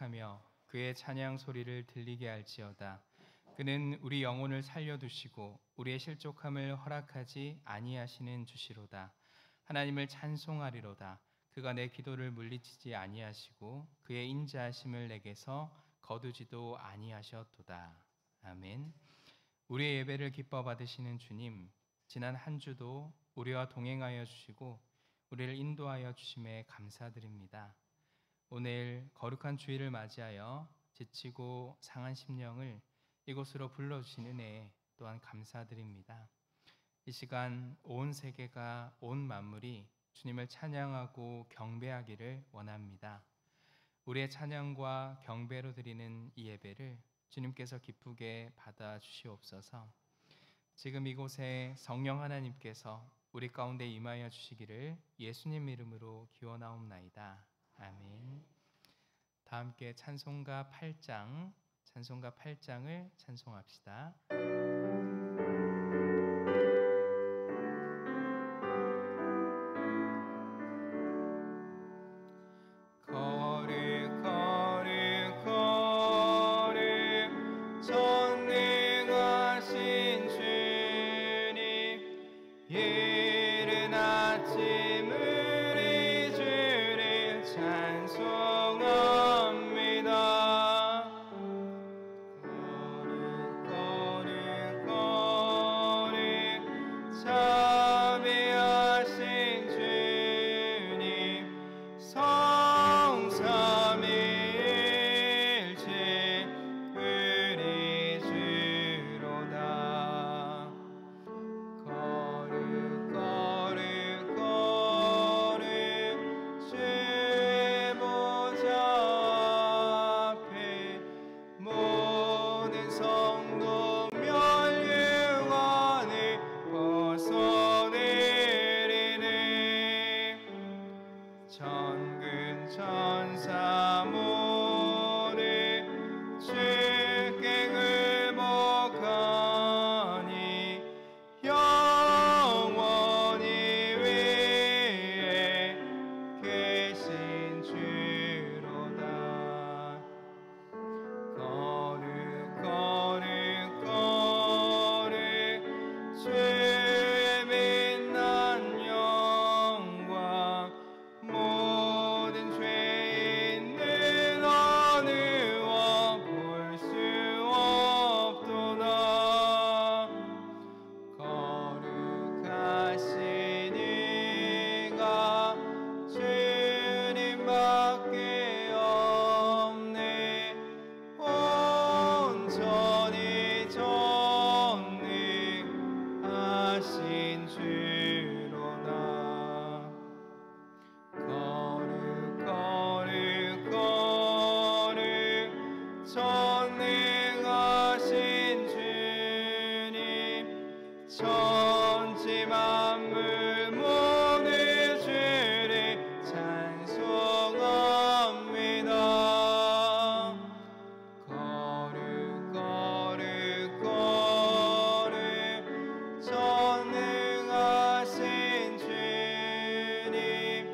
만족하며 그의 찬양 소리를 들리게 할지어다. 그는 우리 영혼을 살려두시고 우리의 실족함을 허락하지 아니하시는 주시로다. 하나님을 찬송하리로다. 그가 내 기도를 물리치지 아니하시고 그의 인자하심을 내게서 거두지도 아니하셨도다. 아멘. 우리의 예배를 기뻐 받으시는 주님, 지난 한 주도 우리와 동행하여 주시고 우리를 인도하여 주심에 감사드립니다. 오늘 거룩한 주일을 맞이하여 지치고 상한 심령을 이곳으로 불러주신 은혜 또한 감사드립니다. 이 시간 온 세계가, 온 만물이 주님을 찬양하고 경배하기를 원합니다. 우리의 찬양과 경배로 드리는 이 예배를 주님께서 기쁘게 받아주시옵소서. 지금 이곳에 성령 하나님께서 우리 가운데 임하여 주시기를 예수님 이름으로 기원하옵나이다. 아멘. 다 함께 찬송가 8장을 찬송합시다. 전능하신 주님, 이른 아침 우리 주를 찬송합니다. 거룩 자비하신 주님, 성삼위일체 우리 주로다. 거룩 주의 보좌 앞에 모든 성도 멸류관을 벗어내리네. 천군 천사 모두 주께 굴복하니 영원히 위에 계신 주로다. 거룩 주의 빛난 영광, 모든 죄 있는 어느와 볼 수 없도다. 거룩하신 이가 주님밖에 없네. 온전히 전능하신 주로다. 거룩 전능하신 주님, 천지 만물 모두 주를 찬송합니다. 거룩 전능하신 주님,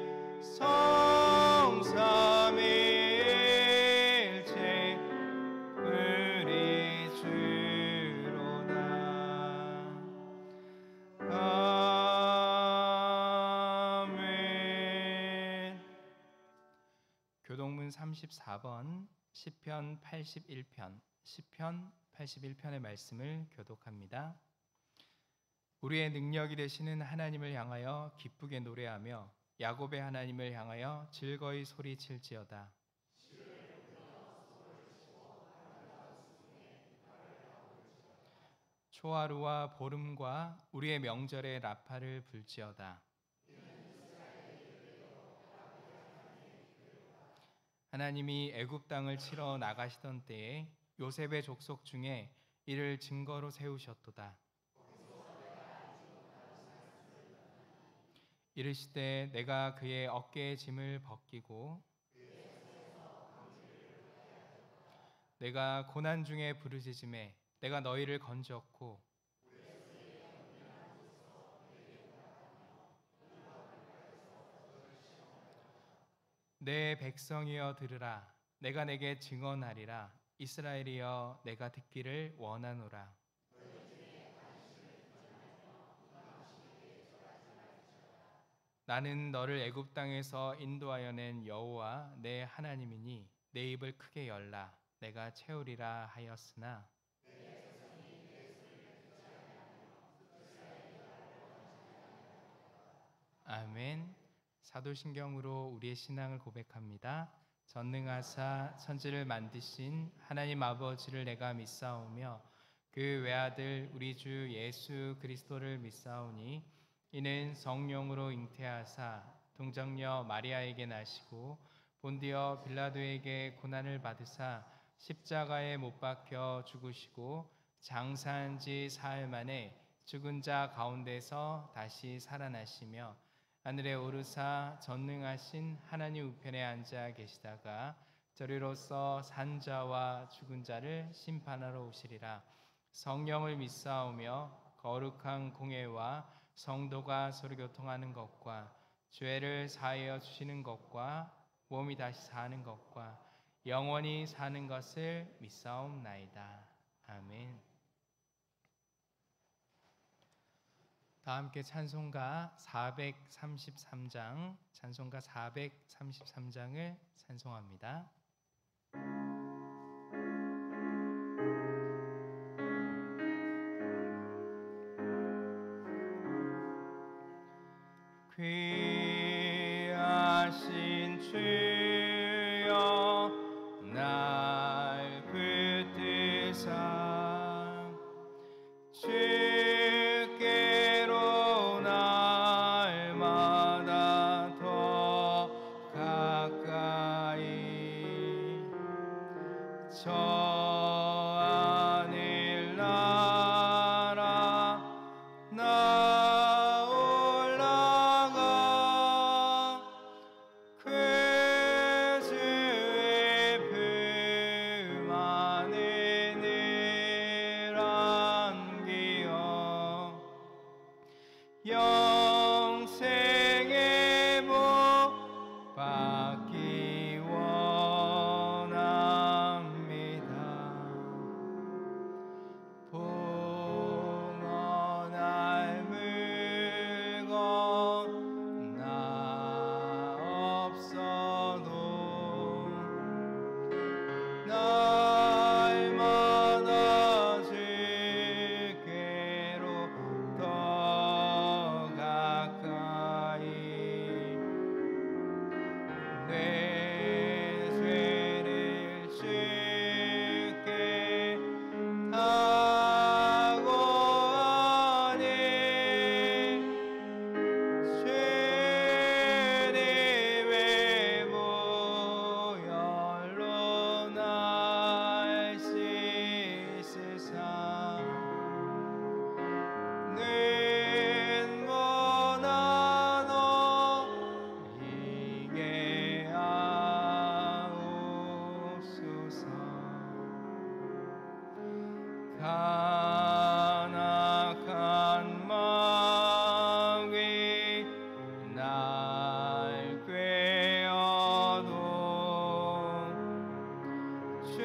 성삼위일체 우리 주로다. 아멘. 교동문 34번 시편 81편의 말씀을 교독합니다. 우리의 능력이 되시는 하나님을 향하여 기쁘게 노래하며 야곱의 하나님을 향하여 즐거이 소리칠지어다. 초하루와 보름과 우리의 명절에 라파를 불지어다. 하나님이 애굽 땅을 치러 나가시던 때에 요셉의 족속 중에 이를 증거로 세우셨도다. 이르시되 내가 그의 어깨의 짐을 벗기고 내가 고난 중에 부르짖음에 내가 너희를 건졌고 내 백성이여 들으라. 내가 내게 증언하리라. 이스라엘이여 내가 듣기를 원하노라. 나는 너를 애굽 땅에서 인도하여 낸 여호와 내 하나님이니 내 입을 크게 열라. 내가 채우리라 하였으나 아멘. 사도신경으로 우리의 신앙을 고백합니다. 전능하사 천지를 만드신 하나님 아버지를 내가 믿사오며 그 외아들 우리 주 예수 그리스도를 믿사오니 이는 성령으로 잉태하사 동정녀 마리아에게 나시고 본디어 빌라도에게 고난을 받으사 십자가에 못 박혀 죽으시고 장사한 지 사흘 만에 죽은 자 가운데서 다시 살아나시며 하늘에 오르사 전능하신 하나님 우편에 앉아 계시다가 저리로서 산 자와 죽은 자를 심판하러 오시리라. 성령을 믿사오며 거룩한 공예와 성도가 서로 교통하는 것과 죄를 사하여 주시는 것과 몸이 다시 사는 것과 영원히 사는 것을 믿사옵나이다. 아멘. 다 함께 찬송가 433장, 찬송가 433장을 찬송합니다. 귀하신 주여 날 붙드사 주께로 날마다 더 가까이 저 하늘 나라 나 올라가 그 주의 품 안에 늘 안기어 영생의 복 받기 원합니다. 봉헌할 물건 나 없어도 날마다 주께로 더 가까이 내 죄를 주께 다 고하니 주님의 보혈로 날 씻으사 눈보다 너에게 하옵소서. 간악한 마음이 날 꾀어도 주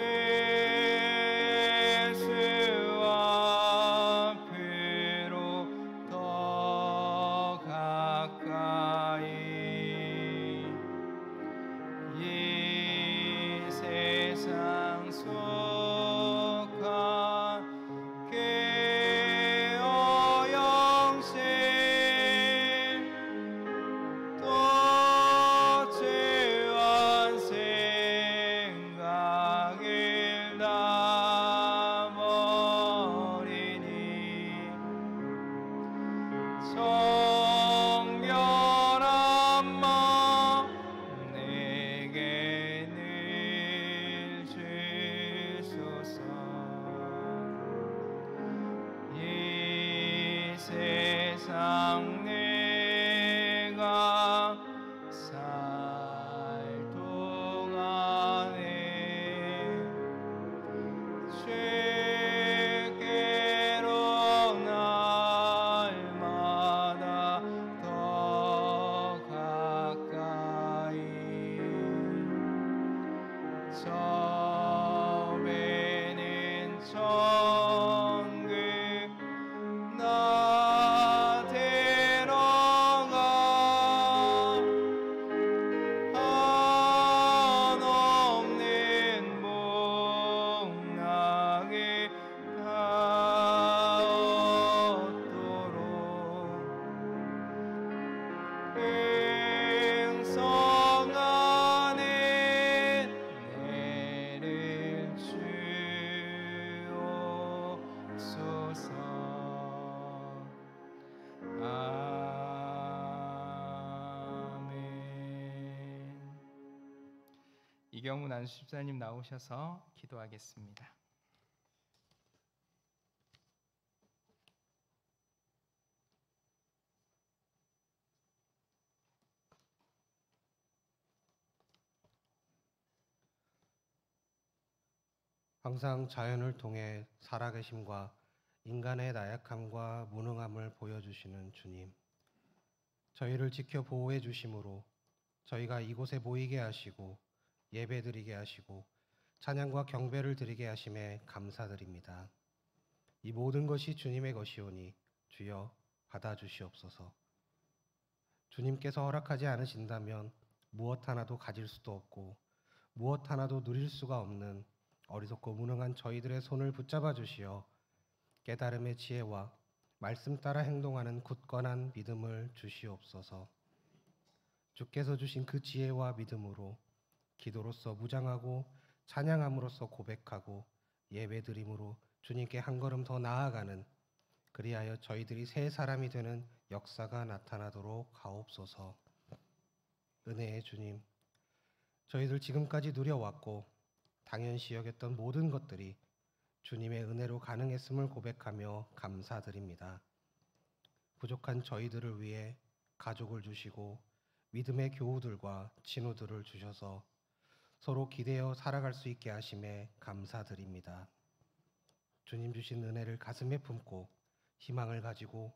예수 앞으로 더 가까이 이 세상 속한 그 이병훈 안수집사님 나오셔서 기도하겠습니다. 항상 자연을 통해 살아계심과 인간의 나약함과 무능함을 보여주시는 주님, 저희를 지켜 보호해 주심으로 저희가 이곳에 모이게 하시고 예배드리게 하시고 찬양과 경배를 드리게 하심에 감사드립니다. 이 모든 것이 주님의 것이오니 주여 받아주시옵소서. 주님께서 허락하지 않으신다면 무엇 하나도 가질 수도 없고 무엇 하나도 누릴 수가 없는 어리석고 무능한 저희들의 손을 붙잡아 주시어 깨달음의 지혜와 말씀 따라 행동하는 굳건한 믿음을 주시옵소서. 주께서 주신 그 지혜와 믿음으로 기도로서 무장하고 찬양함으로써 고백하고 예배드림으로 주님께 한 걸음 더 나아가는, 그리하여 저희들이 새 사람이 되는 역사가 나타나도록 하옵소서. 은혜의 주님, 저희들 지금까지 누려왔고 당연시 여겼던 모든 것들이 주님의 은혜로 가능했음을 고백하며 감사드립니다. 부족한 저희들을 위해 가족을 주시고 믿음의 교우들과 친구들을 주셔서 서로 기대어 살아갈 수 있게 하심에 감사드립니다. 주님 주신 은혜를 가슴에 품고 희망을 가지고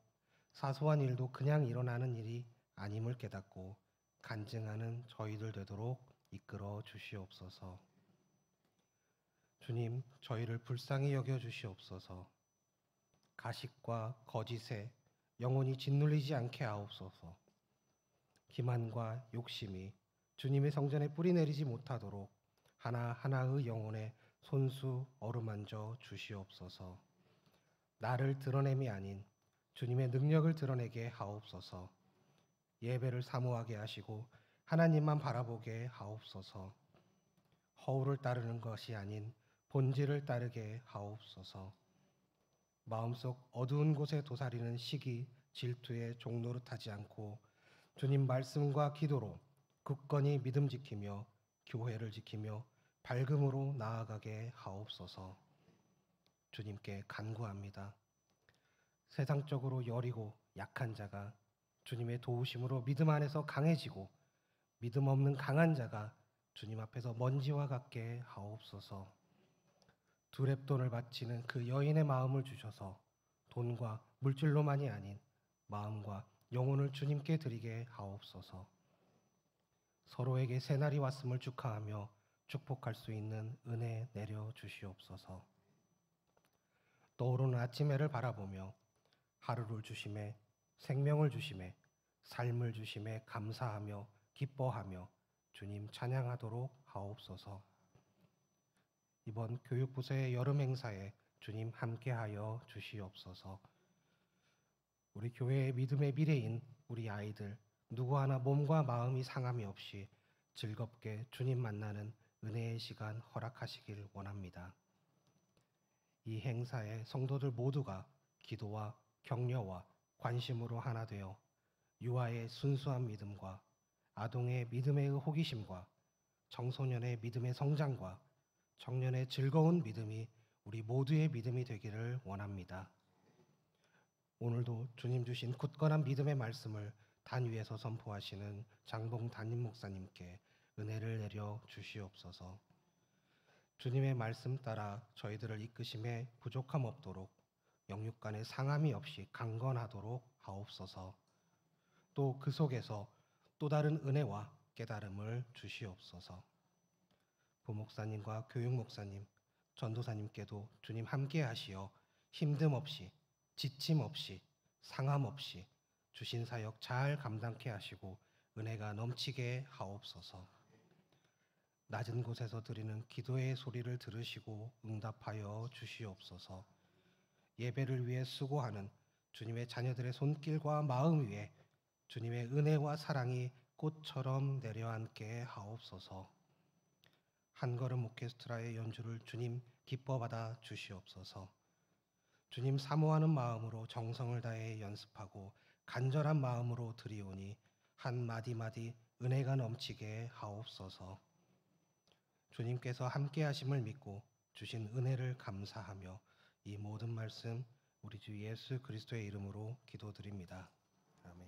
사소한 일도 그냥 일어나는 일이 아님을 깨닫고 간증하는 저희들 되도록 이끌어 주시옵소서. 주님, 저희를 불쌍히 여겨 주시옵소서. 가식과 거짓에 영혼이 짓눌리지 않게 하옵소서. 기만과 욕심이 주님의 성전에 뿌리내리지 못하도록 하나하나의 영혼에 손수 어루만져 주시옵소서. 나를 드러냄이 아닌 주님의 능력을 드러내게 하옵소서. 예배를 사모하게 하시고 하나님만 바라보게 하옵소서. 허울을 따르는 것이 아닌 본질을 따르게 하옵소서. 마음속 어두운 곳에 도사리는 시기, 질투의 종노릇하지 않고 주님 말씀과 기도로 굳건히 믿음 지키며 교회를 지키며 밝음으로 나아가게 하옵소서. 주님께 간구합니다. 세상적으로 여리고 약한 자가 주님의 도우심으로 믿음 안에서 강해지고 믿음 없는 강한 자가 주님 앞에서 먼지와 같게 하옵소서. 두렙돈을 바치는 그 여인의 마음을 주셔서 돈과 물질로만이 아닌 마음과 영혼을 주님께 드리게 하옵소서. 서로에게 새날이 왔음을 축하하며 축복할 수 있는 은혜 내려 주시옵소서. 떠오르는 아침 해를 바라보며 하루를 주심에, 생명을 주심에, 삶을 주심에 감사하며 기뻐하며 주님 찬양하도록 하옵소서. 이번 교육부서의 여름 행사에 주님 함께하여 주시옵소서. 우리 교회의 믿음의 미래인 우리 아이들 누구 하나 몸과 마음이 상함이 없이 즐겁게 주님 만나는 은혜의 시간 허락하시길 원합니다. 이 행사에 성도들 모두가 기도와 격려와 관심으로 하나 되어 유아의 순수한 믿음과 아동의 믿음의 호기심과 청소년의 믿음의 성장과 청년의 즐거운 믿음이 우리 모두의 믿음이 되기를 원합니다. 오늘도 주님 주신 굳건한 믿음의 말씀을 단 위에서 선포하시는 장봉 담임 목사님께 은혜를 내려 주시옵소서. 주님의 말씀 따라 저희들을 이끄심에 부족함 없도록 영육 간의 상함이 없이 강건하도록 하옵소서. 또 그 속에서 또 다른 은혜와 깨달음을 주시옵소서. 부목사님과 교육목사님, 전도사님께도 주님 함께 하시어 힘듦 없이 지침 없이 상함 없이 주신 사역 잘 감당케 하시고 은혜가 넘치게 하옵소서. 낮은 곳에서 드리는 기도의 소리를 들으시고 응답하여 주시옵소서. 예배를 위해 수고하는 주님의 자녀들의 손길과 마음 위에 주님의 은혜와 사랑이 꽃처럼 내려앉게 하옵소서. 한걸음 오케스트라의 연주를 주님 기뻐받아 주시옵소서. 주님 사모하는 마음으로 정성을 다해 연습하고 간절한 마음으로 드리오니 한 마디마디 은혜가 넘치게 하옵소서. 주님께서 함께 하심을 믿고 주신 은혜를 감사하며 이 모든 말씀 우리 주 예수 그리스도의 이름으로 기도드립니다. 아멘.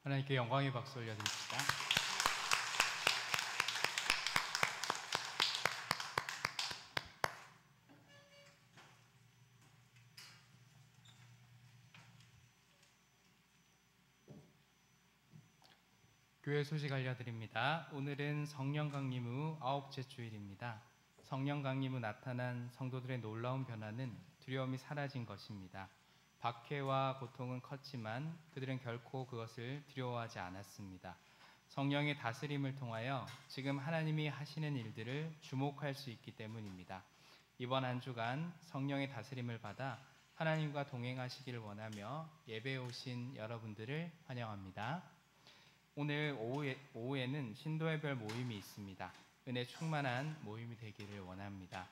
하나님께 영광의 박수 올려드립시다. 교회 소식 알려드립니다. 오늘은 성령 강림 후 9째 주일입니다. 성령 강림 후 나타난 성도들의 놀라운 변화는 두려움이 사라진 것입니다. 박해와 고통은 컸지만 그들은 결코 그것을 두려워하지 않았습니다. 성령의 다스림을 통하여 지금 하나님이 하시는 일들을 주목할 수 있기 때문입니다. 이번 한 주간 성령의 다스림을 받아 하나님과 동행하시기를 원하며 예배에 오신 여러분들을 환영합니다. 오늘 오후에는 신도의별 모임이 있습니다. 은혜 충만한 모임이 되기를 원합니다.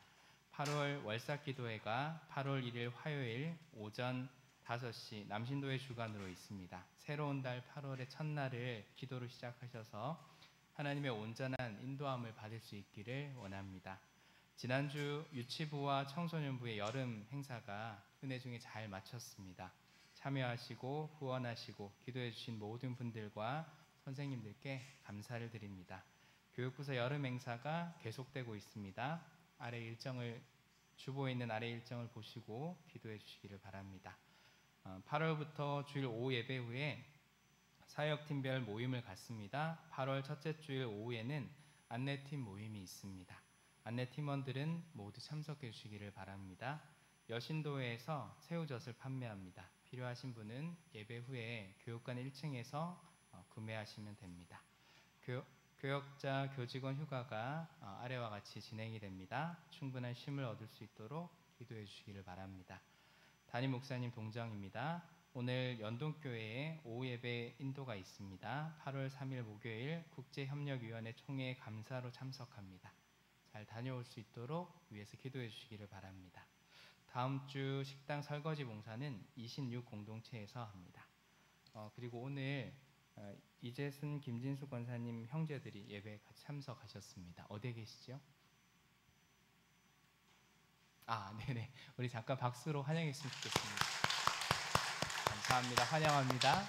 8월 월삭기도회가 8월 1일 화요일 오전 5시 남신도회 주간으로 있습니다. 새로운 달 8월의 첫날을 기도로 시작하셔서 하나님의 온전한 인도함을 받을 수 있기를 원합니다. 지난주 유치부와 청소년부의 여름 행사가 은혜 중에 잘 마쳤습니다. 참여하시고 후원하시고 기도해 주신 모든 분들과 선생님들께 감사를 드립니다. 교육부서 여름 행사가 계속되고 있습니다. 주보에 있는 아래 일정을 보시고 기도해 주시기를 바랍니다. 8월부터 주일 오후 예배 후에 사역팀별 모임을 갖습니다. 8월 첫째 주일 오후에는 안내팀 모임이 있습니다. 안내팀원들은 모두 참석해 주시기를 바랍니다. 여신도회에서 새우젓을 판매합니다. 필요하신 분은 예배 후에 교육관 1층에서 구매하시면 됩니다. 교역자, 교직원 휴가가 아래와 같이 진행이 됩니다. 충분한 쉼을 얻을 수 있도록 기도해 주시기를 바랍니다. 담임 목사님 동정입니다. 오늘 연동교회에 오후 예배 인도가 있습니다. 8월 3일 목요일 국제협력위원회 총회 감사로 참석합니다. 잘 다녀올 수 있도록 위해서 기도해 주시기를 바랍니다. 다음 주 식당 설거지 봉사는 26 공동체에서 합니다. 그리고 오늘 이재순, 김진수 권사님 형제들이 예배에 같이 참석하셨습니다. 어디에 계시죠? 네네. 우리 잠깐 박수로 환영했으면 좋겠습니다. 감사합니다. 환영합니다.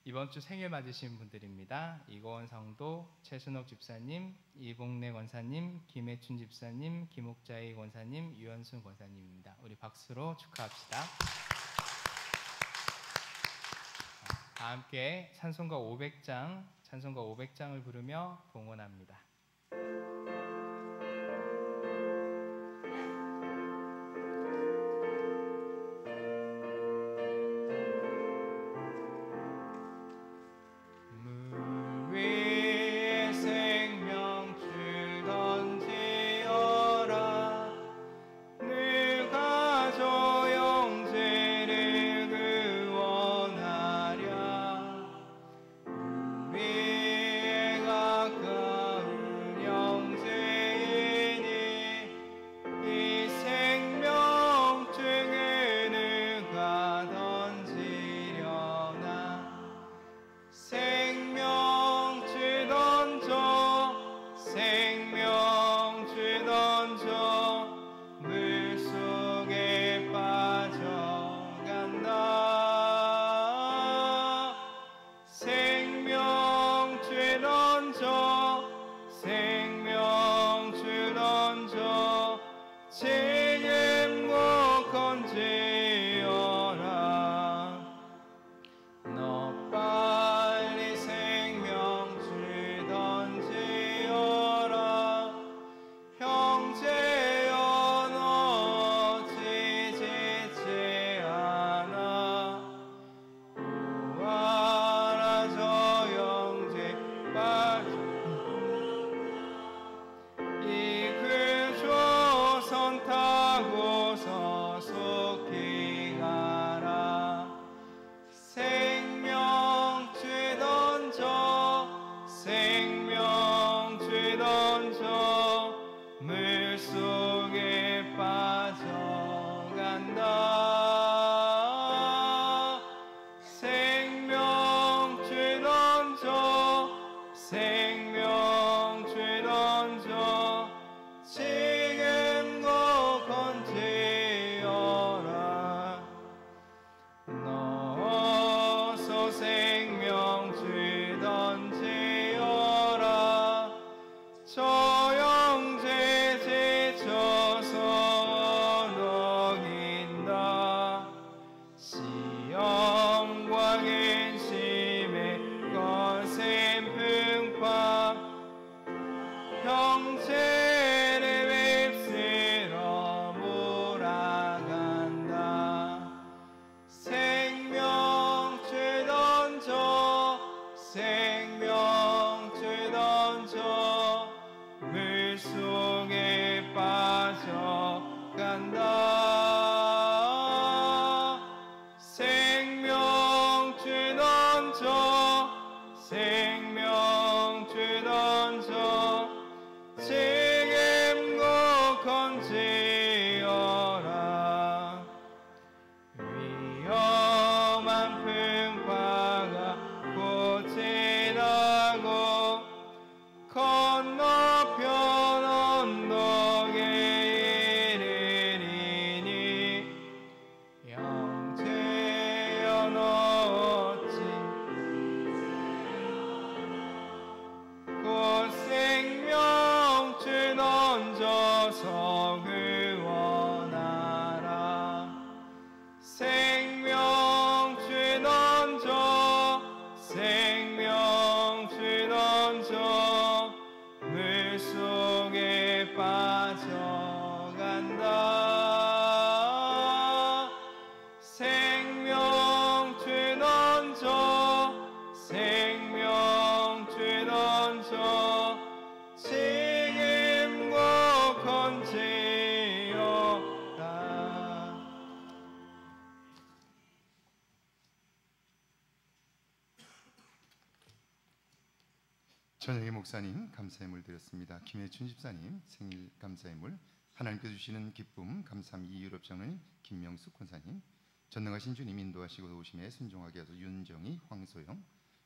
이번 주 생일 맞으신 분들입니다. 이고원 성도, 최순옥 집사님, 이봉래 권사님, 김혜춘 집사님, 김옥자희 권사님, 유현순 권사님입니다. 우리 박수로 축하합시다. 다 함께 찬송가 500장을 부르며 봉헌합니다. 가까운 생명죄 던져 생명죄 던져 책임과 건재여라. 저녁에 목사님 감사의물 드렸습니다. 김혜춘 집사님 생일 감사의물, 하나님께서 주시는 기쁨 감사함 이유럽 장로님, 김명숙 권사님, 전능하신 주님 인도하시고 도우심에 순종하게 하소서 윤정희, 황소영,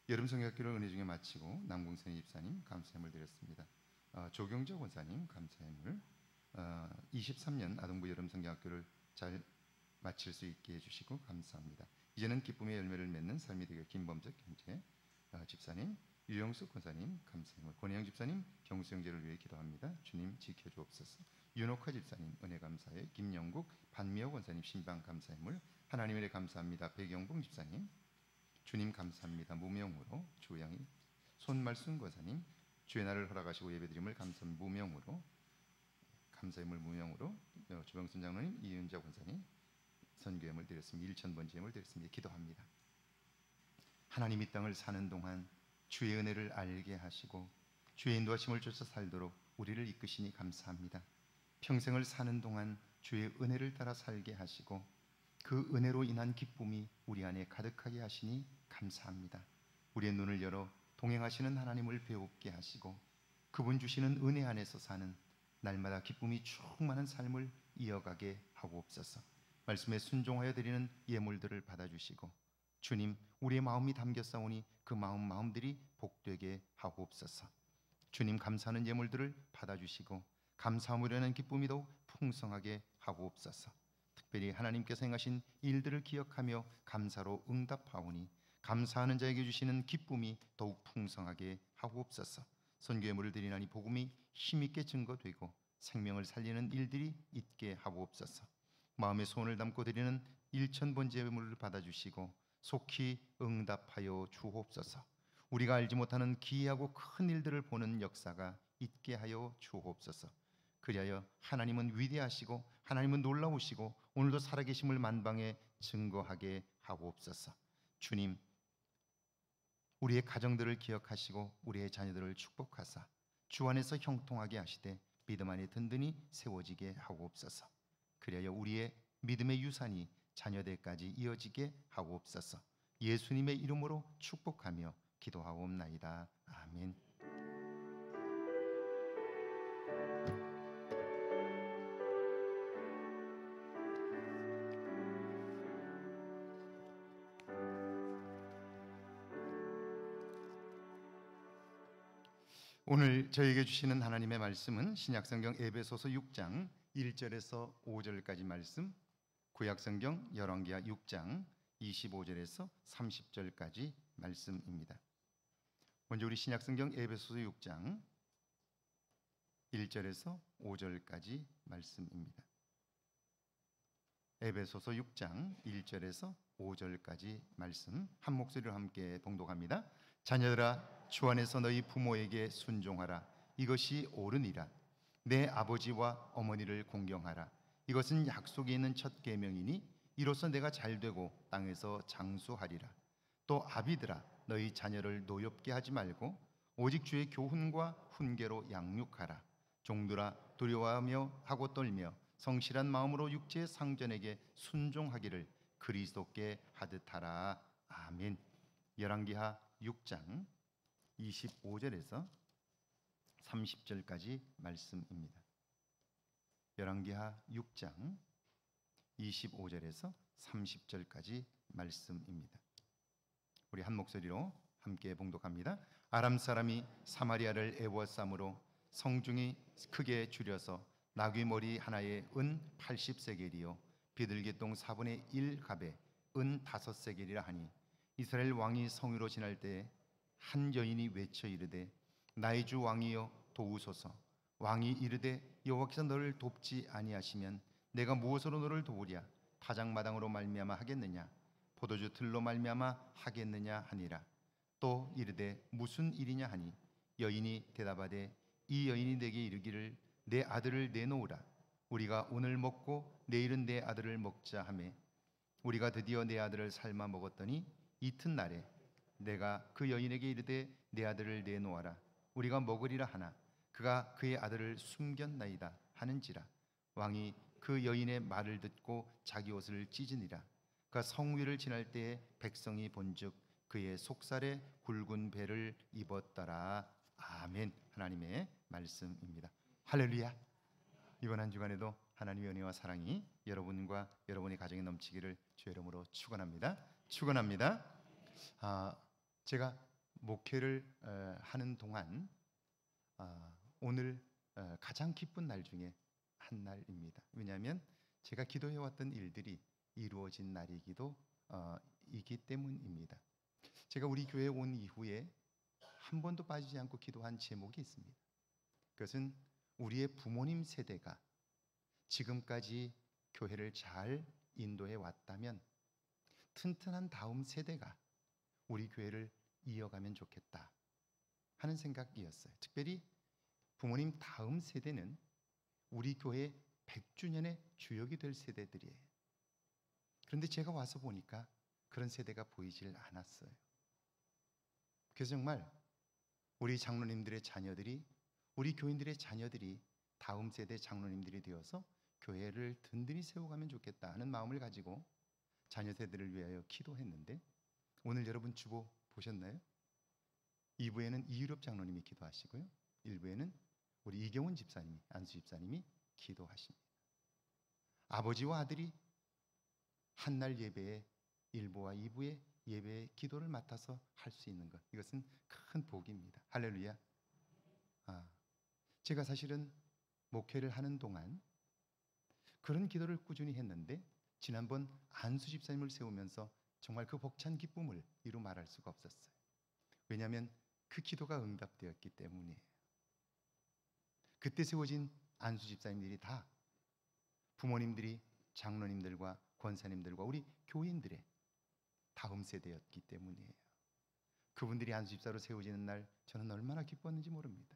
여름 성경학교를 은혜 중에 마치고 남궁선희 집사님 감사의물 드렸습니다. 조경자 권사님 감사의물, 23년 아동부 여름 성경학교를 잘 마칠 수 있게 해주시고 감사합니다. 이제는 기쁨의 열매를 맺는 삶이 되게 김범석 형제 집사님, 유영숙 권사님 감사의물, 권혜영 집사님 경수 형제를 위해 기도합니다. 주님 지켜주옵소서. 윤옥화 집사님 은혜 감사해, 김영국 반미호 권사님 신방 감사의물, 하나님의 은혜 감사합니다. 백영봉 집사님 주님 감사합니다. 무명으로 주양이 손말순 권사님 주의 날을 허락하시고 예배드림을 감사합니다. 무명으로 감사의물 무명으로 주병순 장로님, 이윤자 권사님 선교예물 드렸습니다. 1,000번 예물 드렸습니다. 기도합니다. 하나님 이 땅을 사는 동안 주의 은혜를 알게 하시고 주의 인도하심을 쫓아 살도록 우리를 이끄시니 감사합니다. 평생을 사는 동안 주의 은혜를 따라 살게 하시고 그 은혜로 인한 기쁨이 우리 안에 가득하게 하시니 감사합니다. 우리의 눈을 열어 동행하시는 하나님을 배웁게 하시고 그분 주시는 은혜 안에서 사는 날마다 기쁨이 충만한 삶을 이어가게 하옵소서. 말씀에 순종하여 드리는 예물들을 받아주시고 주님 우리의 마음이 담겼사오니 그 마음들이 복되게 하옵소서. 주님 감사하는 예물들을 받아주시고 감사함으로 하는 기쁨이 더욱 풍성하게 하옵소서. 특별히 하나님께서 행하신 일들을 기억하며 감사로 응답하오니 감사하는 자에게 주시는 기쁨이 더욱 풍성하게 하옵소서. 선교예물을 드리나니 복음이 힘있게 증거되고 생명을 살리는 일들이 있게 하옵소서. 마음의 소원을 담고 드리는 1,000번째 예물을 받아주시고 속히 응답하여 주옵소서. 우리가 알지 못하는 기이하고 큰 일들을 보는 역사가 있게 하여 주옵소서. 그리하여 하나님은 위대하시고 하나님은 놀라우시고 오늘도 살아계심을 만방에 증거하게 하옵소서. 주님 우리의 가정들을 기억하시고 우리의 자녀들을 축복하사 주 안에서 형통하게 하시되 믿음 안에 든든히 세워지게 하옵소서. 그리하여 우리의 믿음의 유산이 자녀들까지 이어지게 하옵소서. 예수님의 이름으로 축복하며 기도하옵나이다. 아멘. 오늘 저에게 주시는 하나님의 말씀은 신약성경 에베소서 6장 1절에서 5절까지 말씀, 구약성경 열왕기하 6장 25절에서 30절까지 말씀입니다. 먼저 우리 신약성경 에베소서 6장 1절에서 5절까지 말씀입니다. 에베소서 6장 1절에서 5절까지 말씀 한 목소리로 함께 봉독합니다. 자녀들아 주 안에서 너희 부모에게 순종하라. 이것이 옳으니라. 내 아버지와 어머니를 공경하라. 이것은 약속이 있는 첫 계명이니 이로써 내가 잘되고 땅에서 장수하리라. 또 아비들아 너희 자녀를 노엽게 하지 말고 오직 주의 교훈과 훈계로 양육하라. 종들아 두려워하며 하고 떨며 성실한 마음으로 육체의 상전에게 순종하기를 그리스도께 하듯하라. 아멘. 열왕기하 6장 25절에서 30절까지 말씀입니다. 열왕기하 6장 25절에서 30절까지 말씀입니다. 우리 한 목소리로 함께 봉독합니다. 아람 사람이 사마리아를 애워싸므로 성중이 크게 줄여서 나귀 머리 하나에 은 80세겔이요 비둘기똥 4분의 1 갑에 은 5세겔이라 하니 이스라엘 왕이 성위로 지날 때에 한 여인이 외쳐 이르되 나의 주 왕이여 도우소서. 왕이 이르되 여호와께서 너를 돕지 아니하시면 내가 무엇으로 너를 도우랴? 타작마당으로 말미암아 하겠느냐? 포도주 틀로 말미암아 하겠느냐 하니라. 또 이르되 무슨 일이냐 하니 여인이 대답하되 이 여인이 내게 이르기를 내 아들을 내놓으라. 우리가 오늘 먹고 내일은 내 아들을 먹자 하매 우리가 드디어 내 아들을 삶아 먹었더니 이튿날에 내가 그 여인에게 이르되 내 아들을 내놓아라. 우리가 먹으리라 하나 그가 그의 아들을 숨겼나이다 하는지라. 왕이 그 여인의 말을 듣고 자기 옷을 찢으니라. 그가 성 위를 지날 때에 백성이 본즉 그의 속살에 굵은 배를 입었더라. 아멘. 하나님의 말씀입니다. 할렐루야. 이번 한 주간에도 하나님의 은혜와 사랑이 여러분과 여러분의 가정에 넘치기를 주의 이름으로 축원합니다. 축원합니다. 제가 목회를 하는 동안 오늘 가장 기쁜 날 중에 한 날입니다. 왜냐하면 제가 기도해왔던 일들이 이루어진 날이기도 이기 때문입니다. 제가 우리 교회에 온 이후에 한 번도 빠지지 않고 기도한 제목이 있습니다. 그것은 우리의 부모님 세대가 지금까지 교회를 잘 인도해 왔다면 튼튼한 다음 세대가 우리 교회를 이어가면 좋겠다 하는 생각이었어요. 특별히 부모님 다음 세대는 우리 교회 100주년의 주역이 될 세대들이에요. 그런데 제가 와서 보니까 그런 세대가 보이질 않았어요. 그래서 정말 우리 장로님들의 자녀들이, 우리 교인들의 자녀들이 다음 세대 장로님들이 되어서 교회를 든든히 세워가면 좋겠다 하는 마음을 가지고 자녀 세대를 위하여 기도했는데, 오늘 여러분 주보 보셨나요? 2부에는 이유럽 장로님이 기도하시고요, 1부에는 우리 이경훈 집사님이, 안수 집사님이 기도하십니다. 아버지와 아들이 한날 예배에 1부와 2부의 예배의 기도를 맡아서 할 수 있는 것, 이것은 큰 복입니다. 할렐루야. 제가 사실은 목회를 하는 동안 그런 기도를 꾸준히 했는데, 지난번 안수 집사님을 세우면서 정말 그 벅찬 기쁨을 이루 말할 수가 없었어요. 왜냐하면 그 기도가 응답되었기 때문이에요. 그때 세워진 안수 집사님들이 다 부모님들이 장로님들과 권사님들과 우리 교인들의 다음 세대였기 때문이에요. 그분들이 안수 집사로 세워지는 날 저는 얼마나 기뻤는지 모릅니다.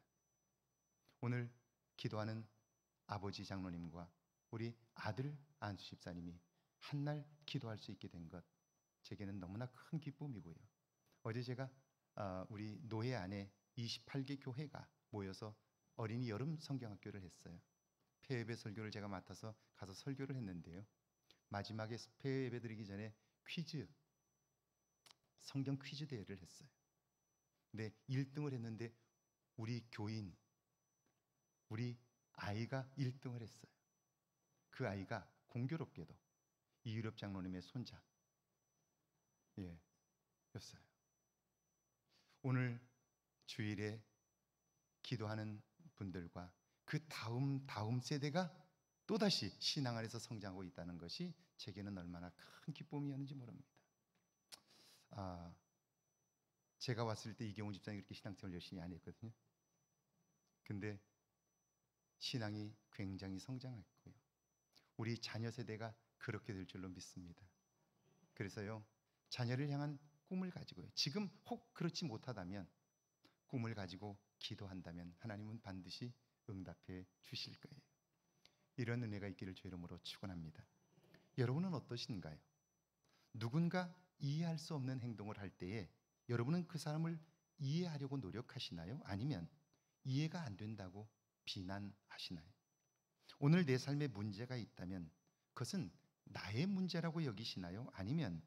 오늘 기도하는 아버지 장로님과 우리 아들 안수 집사님이 한날 기도할 수 있게 된 것, 제게는 너무나 큰 기쁨이고요. 어제 제가 우리 노예 안에 28개 교회가 모여서 어린이 여름 성경학교를 했어요. 폐예배 설교를 제가 맡아서 가서 설교를 했는데요, 마지막에 폐예배 드리기 전에 성경 퀴즈 대회를 했어요. 근데 1등을 했는데 우리 교인, 우리 아이가 1등을 했어요. 그 아이가 공교롭게도 이유럽 장로님의 손자 였어요. 오늘 주일에 기도하는 분들과 그 다음 세대가 또다시 신앙 안에서 성장하고 있다는 것이 제게는 얼마나 큰 기쁨이었는지 모릅니다. 제가 왔을 때 이경훈 집사님이 그렇게 신앙생활 열심히 안 했거든요. 근데 신앙이 굉장히 성장했고요, 우리 자녀 세대가 그렇게 될 줄로 믿습니다. 그래서요, 자녀를 향한 꿈을 가지고요, 지금 혹 그렇지 못하다면 꿈을 가지고 기도한다면 하나님은 반드시 응답해 주실 거예요. 이런 은혜가 있기를 주의 이름으로 축원합니다. 여러분은 어떠신가요? 누군가 이해할 수 없는 행동을 할 때에 여러분은 그 사람을 이해하려고 노력하시나요? 아니면 이해가 안 된다고 비난하시나요? 오늘 내 삶에 문제가 있다면 그것은 나의 문제라고 여기시나요? 아니면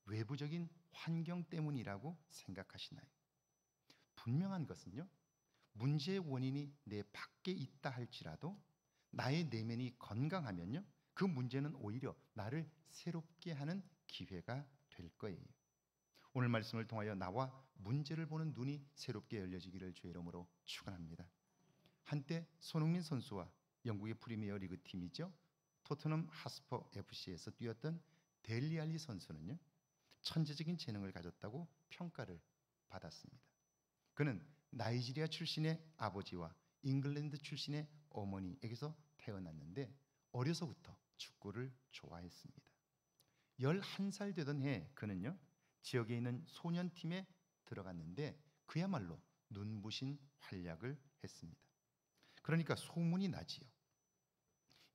외부적인 환경 때문이라고 생각하시나요? 분명한 것은요, 문제의 원인이 내 밖에 있다 할지라도 나의 내면이 건강하면요, 그 문제는 오히려 나를 새롭게 하는 기회가 될 거예요. 오늘 말씀을 통하여 나와 문제를 보는 눈이 새롭게 열려지기를 주의 이름으로 축원합니다. 한때 손흥민 선수와 영국의 프리미어 리그 팀이죠, 토트넘 하스퍼 FC에서 뛰었던 델리 알리 선수는요, 천재적인 재능을 가졌다고 평가를 받았습니다. 그는 나이지리아 출신의 아버지와 잉글랜드 출신의 어머니에게서 태어났는데 어려서부터 축구를 좋아했습니다. 11살 되던 해 그는요, 지역에 있는 소년팀에 들어갔는데 그야말로 눈부신 활약을 했습니다. 그러니까 소문이 나지요.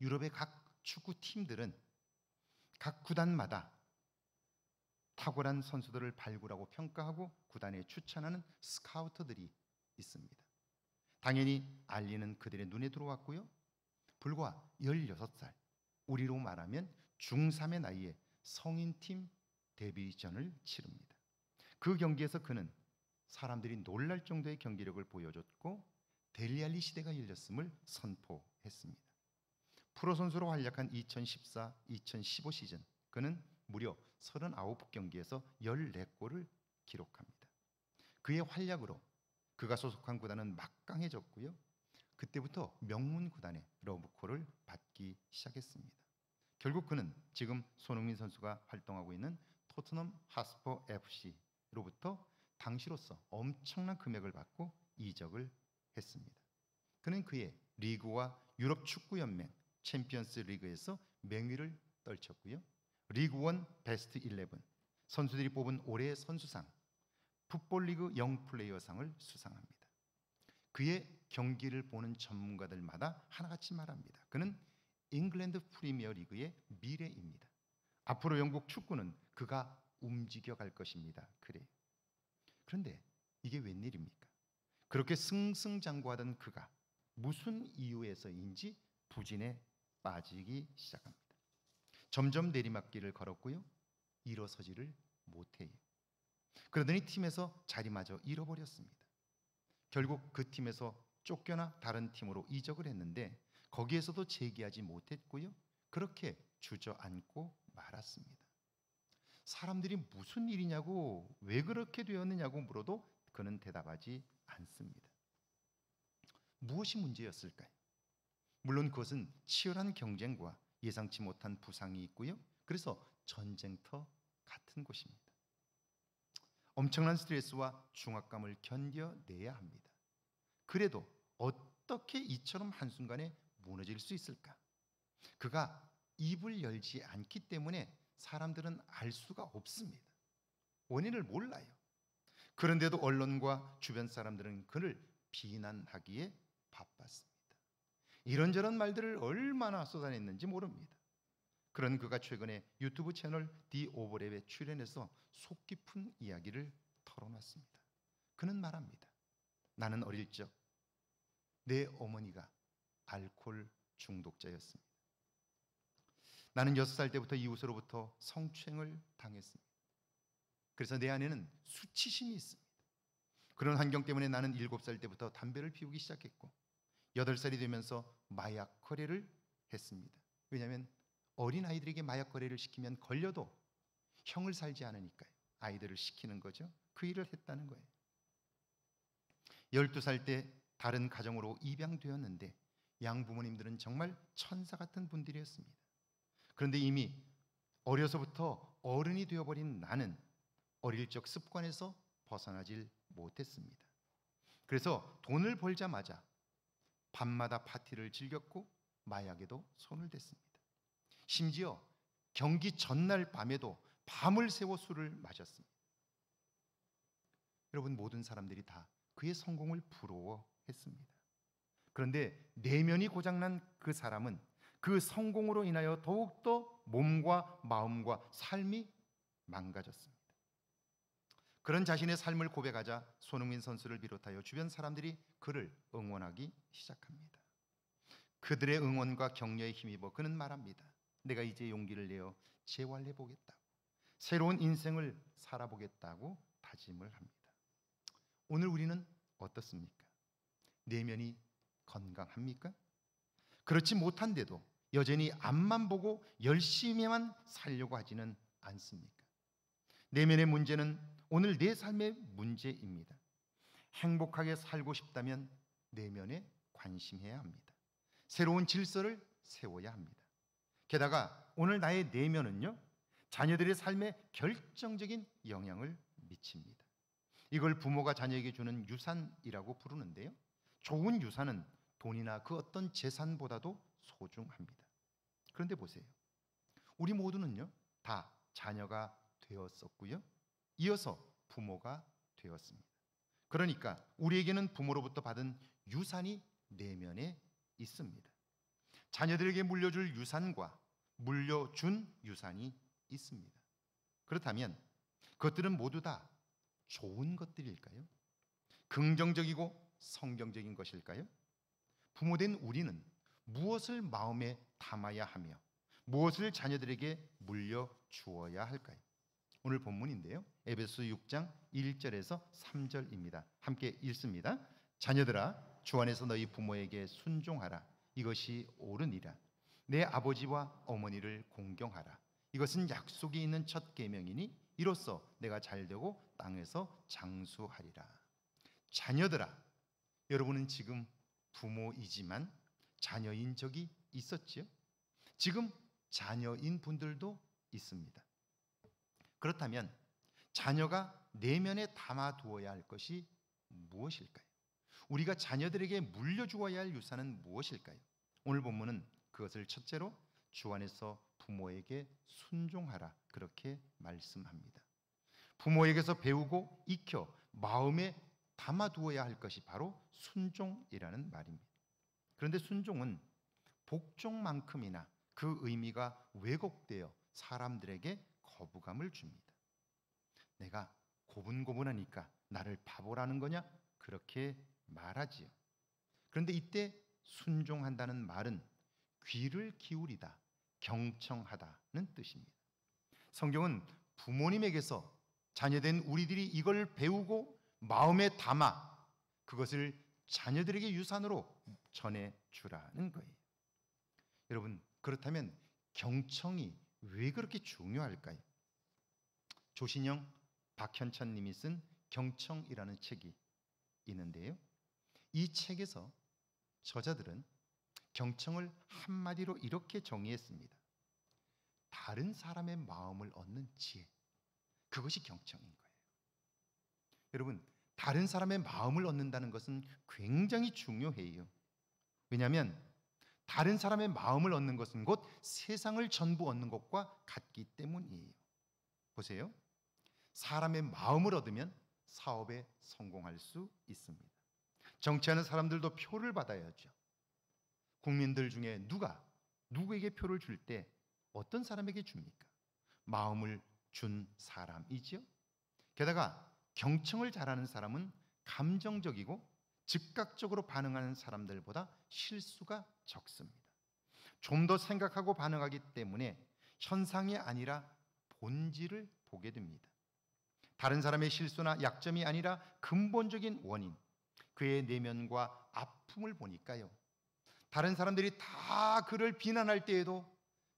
유럽의 각 축구팀들은 각 구단마다 탁월한 선수들을 발굴하고 평가하고 구단에 추천하는 스카우터들이 있습니다. 당연히 알리는 그들의 눈에 들어왔고요. 불과 16살, 우리로 말하면 중3의 나이에 성인팀 데뷔전을 치릅니다. 그 경기에서 그는 사람들이 놀랄 정도의 경기력을 보여줬고 델리알리 시대가 열렸음을 선포했습니다. 프로 선수로 활약한 2014-2015 시즌 그는 무려 39경기에서 14골을 기록합니다. 그의 활약으로 그가 소속한 구단은 막강해졌고요. 그때부터 명문 구단의 러브콜을 받기 시작했습니다. 결국 그는 지금 손흥민 선수가 활동하고 있는 토트넘 하스퍼 FC로부터 당시로서 엄청난 금액을 받고 이적을 했습니다. 그는 그의 리그와 유럽 축구 연맹 챔피언스 리그에서 맹위를 떨쳤고요. 리그1 베스트 11 선수들이 뽑은 올해의 선수상, 풋볼리그 영플레이어상을 수상합니다. 그의 경기를 보는 전문가들마다 하나같이 말합니다. 그는 잉글랜드 프리미어 리그의 미래입니다. 앞으로 영국 축구는 그가 움직여갈 것입니다. 그래요. 그런데 이게 웬일입니까? 그렇게 승승장구하던 그가 무슨 이유에서인지 부진에 빠지기 시작합니다. 점점 내리막길을 걸었고요. 일어서지를 못해요. 그러더니 팀에서 자리마저 잃어버렸습니다. 결국 그 팀에서 쫓겨나 다른 팀으로 이적을 했는데 거기에서도 재기하지 못했고요. 그렇게 주저앉고 말았습니다. 사람들이 무슨 일이냐고, 왜 그렇게 되었느냐고 물어도 그는 대답하지 않습니다. 무엇이 문제였을까요? 물론 그것은 치열한 경쟁과 예상치 못한 부상이 있고요. 그래서 전쟁터 같은 곳입니다. 엄청난 스트레스와 중압감을 견뎌내야 합니다. 그래도 어떻게 이처럼 한순간에 무너질 수 있을까? 그가 입을 열지 않기 때문에 사람들은 알 수가 없습니다. 원인을 몰라요. 그런데도 언론과 주변 사람들은 그를 비난하기에 바빴습니다. 이런저런 말들을 얼마나 쏟아냈는지 모릅니다. 그런 그가 최근에 유튜브 채널 디 오버랩에 출연해서 속 깊은 이야기를 털어놨습니다. 그는 말합니다. 나는 어릴 적 내 어머니가 알코올 중독자였습니다. 나는 6살 때부터 이웃으로부터 성추행을 당했습니다. 그래서 내 안에는 수치심이 있습니다. 그런 환경 때문에 나는 7살 때부터 담배를 피우기 시작했고 8살이 되면서 마약 거래를 했습니다. 왜냐하면 어린아이들에게 마약 거래를 시키면 걸려도 형을 살지 않으니까요. 아이들을 시키는 거죠. 그 일을 했다는 거예요. 12살 때 다른 가정으로 입양되었는데 양부모님들은 정말 천사 같은 분들이었습니다. 그런데 이미 어려서부터 어른이 되어버린 나는 어릴 적 습관에서 벗어나질 못했습니다. 그래서 돈을 벌자마자 밤마다 파티를 즐겼고 마약에도 손을 댔습니다. 심지어 경기 전날 밤에도 밤을 새워 술을 마셨습니다. 여러분, 모든 사람들이 다 그의 성공을 부러워했습니다. 그런데 내면이 고장난 그 사람은 그 성공으로 인하여 더욱더 몸과 마음과 삶이 망가졌습니다. 그런 자신의 삶을 고백하자 손흥민 선수를 비롯하여 주변 사람들이 그를 응원하기 시작합니다. 그들의 응원과 격려에 힘입어 그는 말합니다. 내가 이제 용기를 내어 재활해 보겠다고, 새로운 인생을 살아보겠다고 다짐을 합니다. 오늘 우리는 어떻습니까? 내면이 건강합니까? 그렇지 못한데도 여전히 앞만 보고 열심히만 살려고 하지는 않습니까? 내면의 문제는 오늘 내 삶의 문제입니다. 행복하게 살고 싶다면 내면에 관심해야 합니다. 새로운 질서를 세워야 합니다. 게다가 오늘 나의 내면은요, 자녀들의 삶에 결정적인 영향을 미칩니다. 이걸 부모가 자녀에게 주는 유산이라고 부르는데요. 좋은 유산은 돈이나 그 어떤 재산보다도 소중합니다. 그런데 보세요. 우리 모두는요, 다 자녀가 되었었고요. 이어서 부모가 되었습니다. 그러니까 우리에게는 부모로부터 받은 유산이 내면에 있습니다. 자녀들에게 물려줄 유산과 물려준 유산이 있습니다. 그렇다면 그것들은 모두 다 좋은 것들일까요? 긍정적이고 성경적인 것일까요? 부모된 우리는 무엇을 마음에 담아야 하며 무엇을 자녀들에게 물려주어야 할까요? 오늘 본문인데요, 에베소 6장 1절에서 3절입니다. 함께 읽습니다. 자녀들아, 주 안에서 너희 부모에게 순종하라. 이것이 옳으니라. 내 아버지와 어머니를 공경하라. 이것은 약속이 있는 첫 계명이니 이로써 내가 잘되고 땅에서 장수하리라. 자녀들아, 여러분은 지금 부모이지만 자녀인 적이 있었지요? 지금 자녀인 분들도 있습니다. 그렇다면 자녀가 내면에 담아두어야 할 것이 무엇일까요? 우리가 자녀들에게 물려주어야 할 유산은 무엇일까요? 오늘 본문은 그것을 첫째로 주 안에서 부모에게 순종하라, 그렇게 말씀합니다. 부모에게서 배우고 익혀 마음에 담아두어야 할 것이 바로 순종이라는 말입니다. 그런데 순종은 복종만큼이나 그 의미가 왜곡되어 사람들에게 거부감을 줍니다. 내가 고분고분하니까 나를 바보라는 거냐? 그렇게 말하지요. 그런데 이때 순종한다는 말은 귀를 기울이다, 경청하다는 뜻입니다. 성경은 부모님에게서 자녀된 우리들이 이걸 배우고 마음에 담아 그것을 자녀들에게 유산으로 전해주라는 거예요. 여러분, 그렇다면 경청이 왜 그렇게 중요할까요? 조신영, 박현천 님이 쓴 경청이라는 책이 있는데요, 이 책에서 저자들은 경청을 한마디로 이렇게 정의했습니다. 다른 사람의 마음을 얻는 지혜, 그것이 경청인 거예요. 여러분, 다른 사람의 마음을 얻는다는 것은 굉장히 중요해요. 왜냐하면 다른 사람의 마음을 얻는 것은 곧 세상을 전부 얻는 것과 같기 때문이에요. 보세요. 사람의 마음을 얻으면 사업에 성공할 수 있습니다. 정치하는 사람들도 표를 받아야죠. 국민들 중에 누구에게 표를 줄 때 어떤 사람에게 줍니까? 마음을 준 사람이지요. 게다가 경청을 잘하는 사람은 감정적이고 즉각적으로 반응하는 사람들보다 실수가 적습니다. 좀 더 생각하고 반응하기 때문에 현상이 아니라 본질을 보게 됩니다. 다른 사람의 실수나 약점이 아니라 근본적인 원인, 그의 내면과 아픔을 보니까요, 다른 사람들이 다 그를 비난할 때에도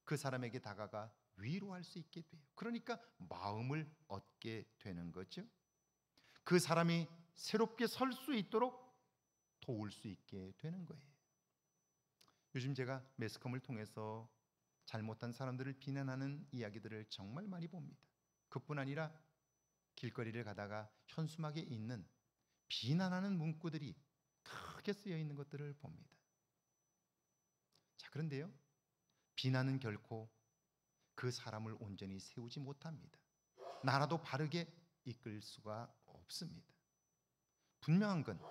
그 사람에게 다가가 위로할 수 있게 돼요. 그러니까 마음을 얻게 되는 거죠. 그 사람이 새롭게 설 수 있도록 도울 수 있게 되는 거예요. 요즘 제가 매스컴을 통해서 잘못한 사람들을 비난하는 이야기들을 정말 많이 봅니다. 그뿐 아니라 길거리를 가다가 현수막에 있는 비난하는 문구들이 크게 쓰여 있는 것들을 봅니다. 자, 그런데요, 비난은 결코 그 사람을 온전히 세우지 못합니다. 나라도 바르게 이끌 수가 없습니다. 분명한 건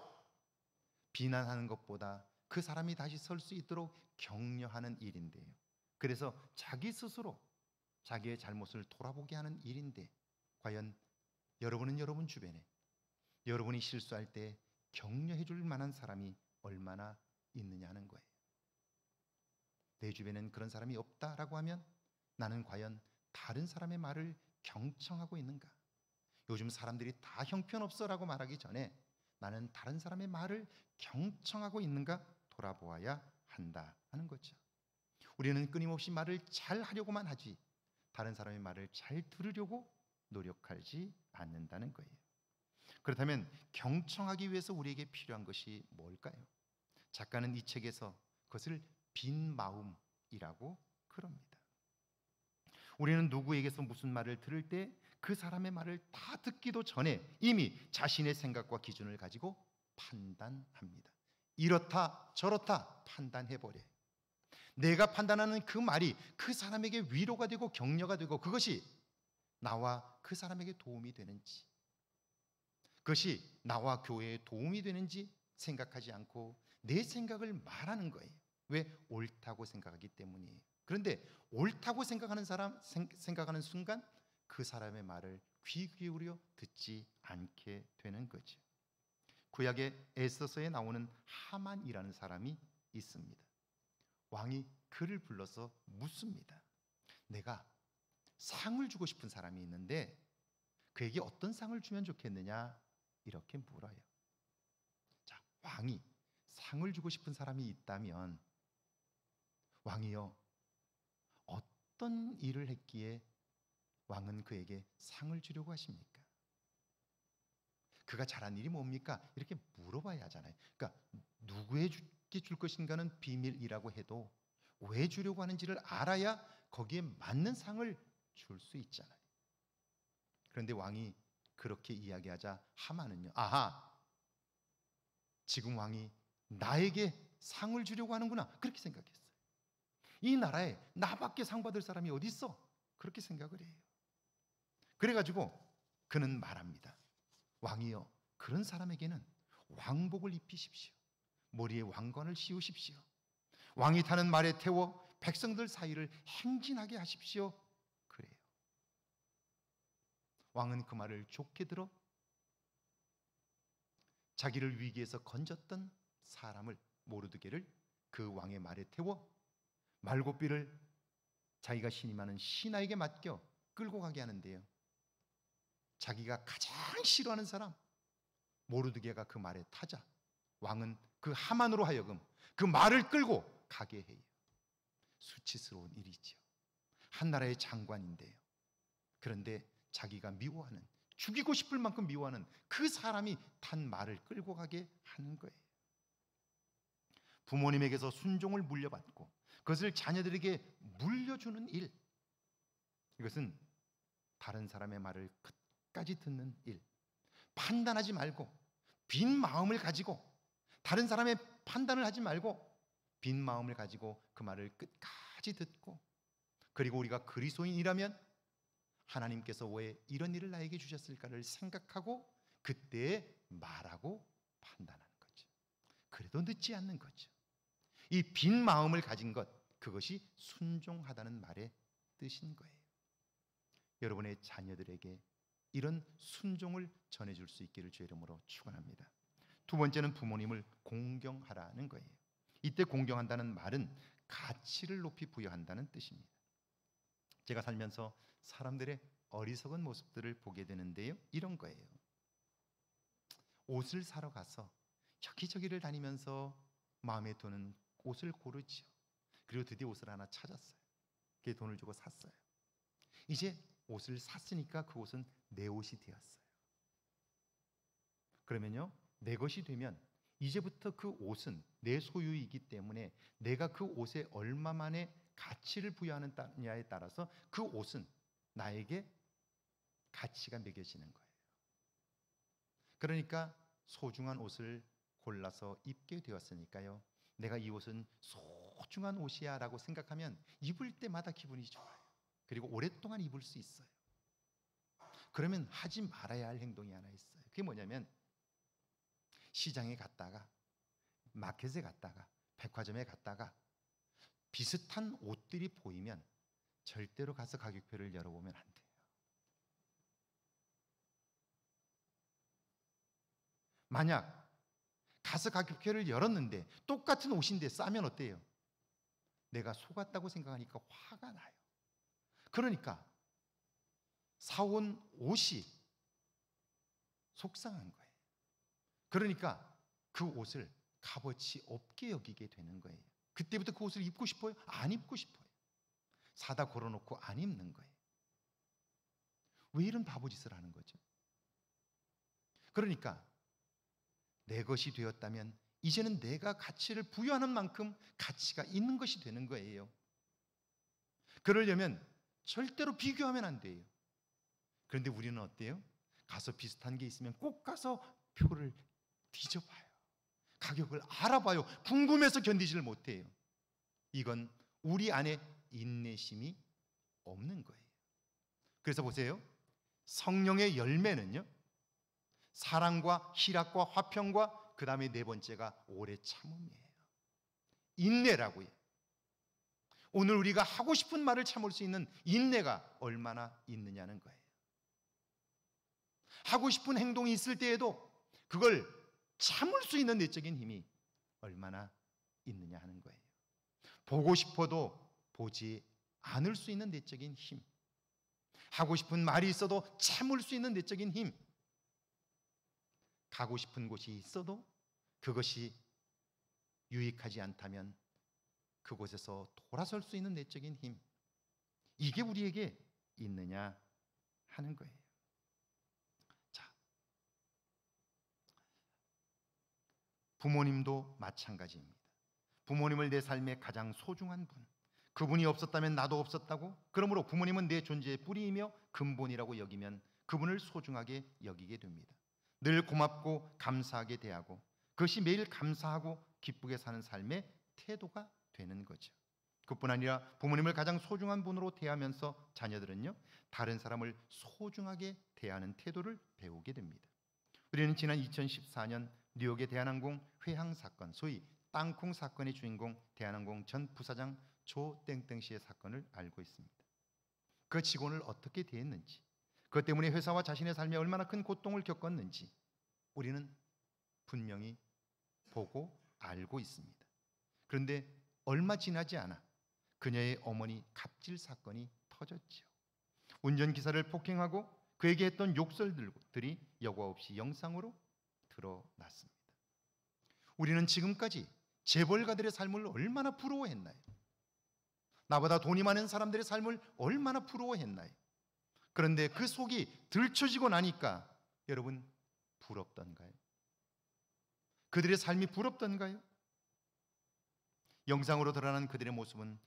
비난하는 것보다 그 사람이 다시 설 수 있도록 격려하는 일인데요, 그래서 자기 스스로 자기의 잘못을 돌아보게 하는 일인데, 과연 여러분은 여러분 주변에 여러분이 실수할 때 격려해 줄 만한 사람이 얼마나 있느냐 하는 거예요. 내 주변엔 그런 사람이 없다라고 하면 나는 과연 다른 사람의 말을 경청하고 있는가? 요즘 사람들이 다 형편없어라고 말하기 전에 나는 다른 사람의 말을 경청하고 있는가 돌아보아야 한다 하는 거죠. 우리는 끊임없이 말을 잘 하려고만 하지 다른 사람의 말을 잘 들으려고 노력하지 않는다는 거예요. 그렇다면 경청하기 위해서 우리에게 필요한 것이 뭘까요? 작가는 이 책에서 그것을 빈 마음이라고 그럽니다. 우리는 누구에게서 무슨 말을 들을 때 그 사람의 말을 다 듣기도 전에 이미 자신의 생각과 기준을 가지고 판단합니다. 이렇다 저렇다 판단해버려요. 내가 판단하는 그 말이 그 사람에게 위로가 되고 격려가 되고 그것이 나와 그 사람에게 도움이 되는지, 그것이 나와 교회에 도움이 되는지 생각하지 않고 내 생각을 말하는 거예요. 왜? 옳다고 생각하기 때문이에요. 그런데 옳다고 생각하는 사람, 생각하는 순간 그 사람의 말을 귀 기울여 듣지 않게 되는 거죠. 구약의 에스더서에 나오는 하만이라는 사람이 있습니다. 왕이 그를 불러서 묻습니다. 내가 상을 주고 싶은 사람이 있는데 그에게 어떤 상을 주면 좋겠느냐 이렇게 물어요. 자, 왕이 상을 주고 싶은 사람이 있다면 왕이요, 어떤 일을 했기에 왕은 그에게 상을 주려고 하십니까? 그가 잘한 일이 뭡니까? 이렇게 물어봐야 하잖아요. 그러니까 누구에게 줄 것인가는 비밀이라고 해도 왜 주려고 하는지를 알아야 거기에 맞는 상을 줄 수 있잖아요. 그런데 왕이 그렇게 이야기하자 하만은요, 아하, 지금 왕이 나에게 상을 주려고 하는구나, 그렇게 생각했어요. 이 나라에 나밖에 상 받을 사람이 어디 있어? 그렇게 생각을 해요. 그래가지고 그는 말합니다. 왕이여, 그런 사람에게는 왕복을 입히십시오. 머리에 왕관을 씌우십시오. 왕이 타는 말에 태워 백성들 사이를 행진하게 하십시오. 그래요. 왕은 그 말을 좋게 들어 자기를 위기에서 건졌던 사람을, 모르드게를 그 왕의 말에 태워 말고삐를 자기가 신임하는 신하에게 맡겨 끌고 가게 하는데요, 자기가 가장 싫어하는 사람 모르드게가 그 말에 타자 왕은 그 하만으로 하여금 그 말을 끌고 가게 해요. 수치스러운 일이죠. 한 나라의 장관인데요, 그런데 자기가 미워하는, 죽이고 싶을 만큼 미워하는 그 사람이 탄 말을 끌고 가게 하는 거예요. 부모님에게서 순종을 물려받고 그것을 자녀들에게 물려주는 일, 이것은 다른 사람의 말을 끝까지 듣는 일, 판단하지 말고 빈 마음을 가지고, 다른 사람의 판단을 하지 말고 빈 마음을 가지고 그 말을 끝까지 듣고, 그리고 우리가 그리스도인이라면 하나님께서 왜 이런 일을 나에게 주셨을까를 생각하고 그때 말하고 판단하는 거죠. 그래도 늦지 않는 거죠. 이 빈 마음을 가진 것, 그것이 순종하다는 말의 뜻인 거예요. 여러분의 자녀들에게 이런 순종을 전해줄 수 있기를 주의 이름으로 축원합니다. 두 번째는 부모님을 공경하라는 거예요. 이때 공경한다는 말은 가치를 높이 부여한다는 뜻입니다. 제가 살면서 사람들의 어리석은 모습들을 보게 되는데요, 이런 거예요. 옷을 사러 가서 여기저기를 다니면서 마음에 드는 옷을 고르죠. 그리고 드디어 옷을 하나 찾았어요. 그게 돈을 주고 샀어요. 이제 옷을 샀으니까 그 옷은 내 옷이 되었어요. 그러면요, 내 것이 되면 이제부터 그 옷은 내 소유이기 때문에 내가 그 옷에 얼마만의 가치를 부여하느냐에 따라서 그 옷은 나에게 가치가 매겨지는 거예요. 그러니까 소중한 옷을 골라서 입게 되었으니까요, 내가 이 옷은 소중한 옷이야 라고 생각하면 입을 때마다 기분이 좋아요. 그리고 오랫동안 입을 수 있어요. 그러면 하지 말아야 할 행동이 하나 있어요. 그게 뭐냐면, 시장에 갔다가, 마켓에 갔다가, 백화점에 갔다가 비슷한 옷들이 보이면 절대로 가서 가격표를 열어보면 안 돼요. 만약 가서 가격표를 열었는데 똑같은 옷인데 싸면 어때요? 내가 속았다고 생각하니까 화가 나요. 그러니까 사온 옷이 속상한 거예요. 그러니까 그 옷을 값어치 없게 여기게 되는 거예요. 그때부터 그 옷을 입고 싶어요? 안 입고 싶어요. 사다 걸어놓고 안 입는 거예요. 왜 이런 바보짓을 하는 거죠? 그러니까 내 것이 되었다면 이제는 내가 가치를 부여하는 만큼 가치가 있는 것이 되는 거예요. 그러려면 절대로 비교하면 안 돼요. 그런데 우리는 어때요? 가서 비슷한 게 있으면 꼭 가서 표를 뒤져봐요. 가격을 알아봐요. 궁금해서 견디지를 못해요. 이건 우리 안에 인내심이 없는 거예요. 그래서 보세요. 성령의 열매는요, 사랑과 희락과 화평과 그 다음에 네 번째가 오래 참음이에요. 인내라고요. 오늘 우리가 하고 싶은 말을 참을 수 있는 인내가 얼마나 있느냐는 거예요. 하고 싶은 행동이 있을 때에도 그걸 참을 수 있는 내적인 힘이 얼마나 있느냐 하는 거예요. 보고 싶어도 보지 않을 수 있는 내적인 힘, 하고 싶은 말이 있어도 참을 수 있는 내적인 힘, 가고 싶은 곳이 있어도 그것이 유익하지 않다면 그곳에서 돌아설 수 있는 내적인 힘, 이게 우리에게 있느냐 하는 거예요. 자, 부모님도 마찬가지입니다. 부모님을 내 삶의 가장 소중한 분, 그분이 없었다면 나도 없었다고, 그러므로 부모님은 내 존재의 뿌리이며 근본이라고 여기면 그분을 소중하게 여기게 됩니다. 늘 고맙고 감사하게 대하고 그것이 매일 감사하고 기쁘게 사는 삶의 태도가 되는 거죠. 그뿐 아니라 부모님을 가장 소중한 분으로 대하면서 자녀들은요, 다른 사람을 소중하게 대하는 태도를 배우게 됩니다. 우리는 지난 2014년 뉴욕의 대한항공 회항 사건, 소위 땅콩 사건의 주인공 대한항공 전 부사장 조 땡땡 씨의 사건을 알고 있습니다. 그 직원을 어떻게 대했는지, 그것 때문에 회사와 자신의 삶에 얼마나 큰 고통을 겪었는지 우리는 분명히 보고 알고 있습니다. 그런데 얼마 지나지 않아 그녀의 어머니 갑질 사건이 터졌죠. 운전기사를 폭행하고 그에게 했던 욕설들이 여과 없이 영상으로 드러났습니다. 우리는 지금까지 재벌가들의 삶을 얼마나 부러워했나요? 나보다 돈이 많은 사람들의 삶을 얼마나 부러워했나요? 그런데 그 속이 들춰지고 나니까 여러분 부럽던가요? 그들의 삶이 부럽던가요? 영상으로 드러난 그들의 모습은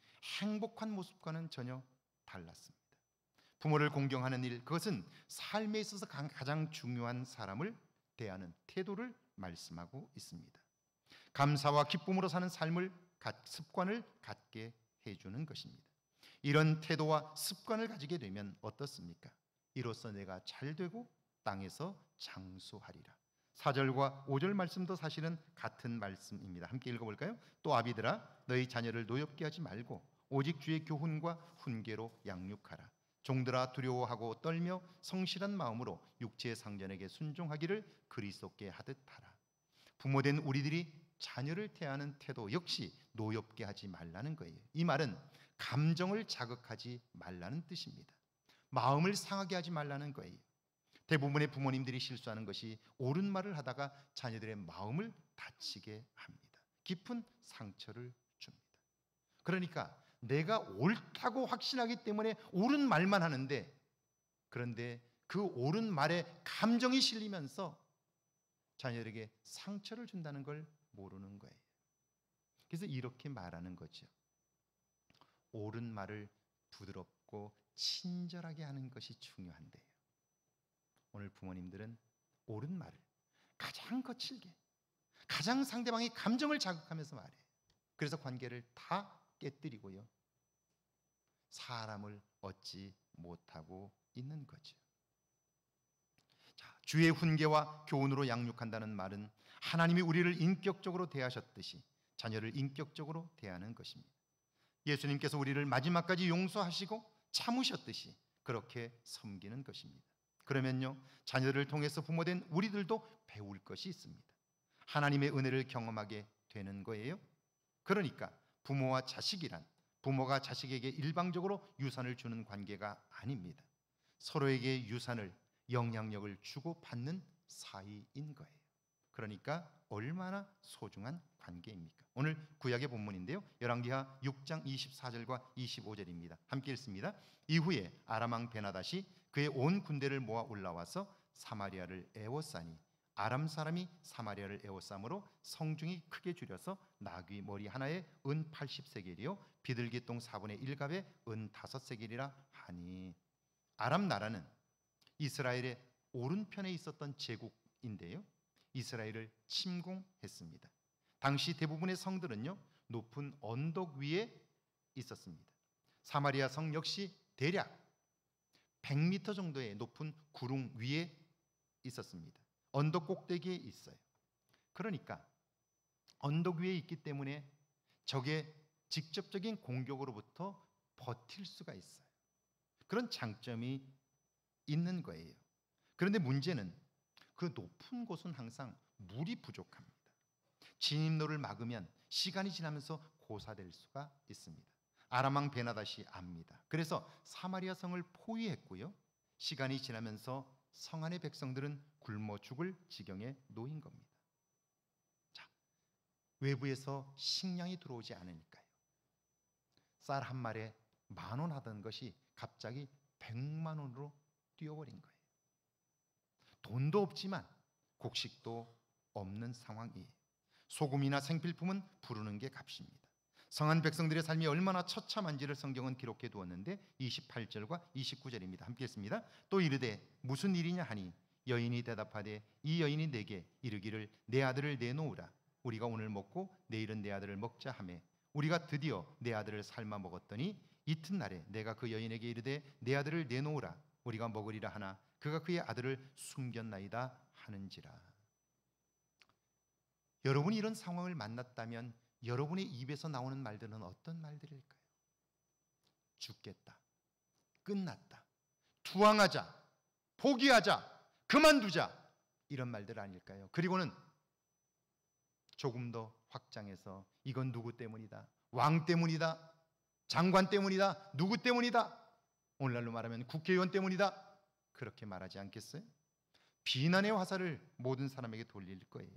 행복한 모습과는 전혀 달랐습니다. 부모를 공경하는 일, 그것은 삶에 있어서 가장 중요한 사람을 대하는 태도를 말씀하고 있습니다. 감사와 기쁨으로 사는 삶을 습관을 갖게 해주는 것입니다. 이런 태도와 습관을 가지게 되면 어떻습니까? 이로써 내가 잘되고 땅에서 장수하리라. 4절과 5절 말씀도 사실은 같은 말씀입니다. 함께 읽어볼까요? 또 아비들아, 너희 자녀를 노엽게 하지 말고 오직 주의 교훈과 훈계로 양육하라. 종들아, 두려워하고 떨며 성실한 마음으로 육체의 상전에게 순종하기를 그리스도께 하듯 하라. 부모된 우리들이 자녀를 대하는 태도 역시 노엽게 하지 말라는 거예요. 이 말은 감정을 자극하지 말라는 뜻입니다. 마음을 상하게 하지 말라는 거예요. 대부분의 부모님들이 실수하는 것이 옳은 말을 하다가 자녀들의 마음을 다치게 합니다. 깊은 상처를 줍니다. 그러니까 내가 옳다고 확신하기 때문에 옳은 말만 하는데, 그런데 그 옳은 말에 감정이 실리면서 자녀에게 상처를 준다는 걸 모르는 거예요. 그래서 이렇게 말하는 거죠. 옳은 말을 부드럽고 친절하게 하는 것이 중요한데요. 오늘 부모님들은 옳은 말을 가장 거칠게, 가장 상대방의 감정을 자극하면서 말해요. 그래서 관계를 다 깨뜨리고요, 사람을 얻지 못하고 있는 거죠. 자, 주의 훈계와 교훈으로 양육한다는 말은 하나님이 우리를 인격적으로 대하셨듯이 자녀를 인격적으로 대하는 것입니다. 예수님께서 우리를 마지막까지 용서하시고 참으셨듯이 그렇게 섬기는 것입니다. 그러면요, 자녀를 통해서 부모된 우리들도 배울 것이 있습니다. 하나님의 은혜를 경험하게 되는 거예요. 그러니까 부모와 자식이란 부모가 자식에게 일방적으로 유산을 주는 관계가 아닙니다. 서로에게 유산을, 영향력을 주고받는 사이인 거예요. 그러니까 얼마나 소중한 관계입니까? 오늘 구약의 본문인데요, 열왕기하 6장 24절과 25절입니다. 함께 읽습니다. 이후에 아람 왕 베나닷이 그의 온 군대를 모아 올라와서 사마리아를 에워싸니 아람 사람이 사마리아를 에워싸므로 성중이 크게 줄여서 나귀 머리 하나에 은 80세겔이요 비둘기똥 4분의 1갑에 은 5세겔이라 하니, 아람 나라는 이스라엘의 오른편에 있었던 제국인데요, 이스라엘을 침공했습니다. 당시 대부분의 성들은요, 높은 언덕 위에 있었습니다. 사마리아 성 역시 대략 100m 정도의 높은 구릉 위에 있었습니다. 언덕 꼭대기에 있어요. 그러니까 언덕 위에 있기 때문에 적의 직접적인 공격으로부터 버틸 수가 있어요. 그런 장점이 있는 거예요. 그런데 문제는 그 높은 곳은 항상 물이 부족합니다. 진입로를 막으면 시간이 지나면서 고사될 수가 있습니다. 아람 왕 베나닷이 압니다. 그래서 사마리아 성을 포위했고요. 시간이 지나면서 성 안의 백성들은 굶어 죽을 지경에 놓인 겁니다. 자, 외부에서 식량이 들어오지 않으니까요. 쌀 한 말에 10,000원 하던 것이 갑자기 100만 원으로 뛰어버린 거예요. 돈도 없지만 곡식도 없는 상황이에요. 소금이나 생필품은 부르는 게 값입니다. 성한 백성들의 삶이 얼마나 처참한지를 성경은 기록해 두었는데 28절과 29절입니다. 함께 읽습니다. 또 이르되 무슨 일이냐 하니 여인이 대답하되 이 여인이 내게 이르기를 내 아들을 내놓으라. 우리가 오늘 먹고 내일은 내 아들을 먹자 하매 우리가 드디어 내 아들을 삶아 먹었더니 이튿날에 내가 그 여인에게 이르되 내 아들을 내놓으라. 우리가 먹으리라 하나 그가 그의 아들을 숨겼나이다 하는지라. 여러분이 이런 상황을 만났다면 여러분의 입에서 나오는 말들은 어떤 말들일까요? 죽겠다, 끝났다, 투항하자, 포기하자, 그만두자, 이런 말들 아닐까요? 그리고는 조금 더 확장해서 이건 누구 때문이다, 왕 때문이다, 장관 때문이다, 누구 때문이다, 오늘날로 말하면 국회의원 때문이다, 그렇게 말하지 않겠어요? 비난의 화살을 모든 사람에게 돌릴 거예요.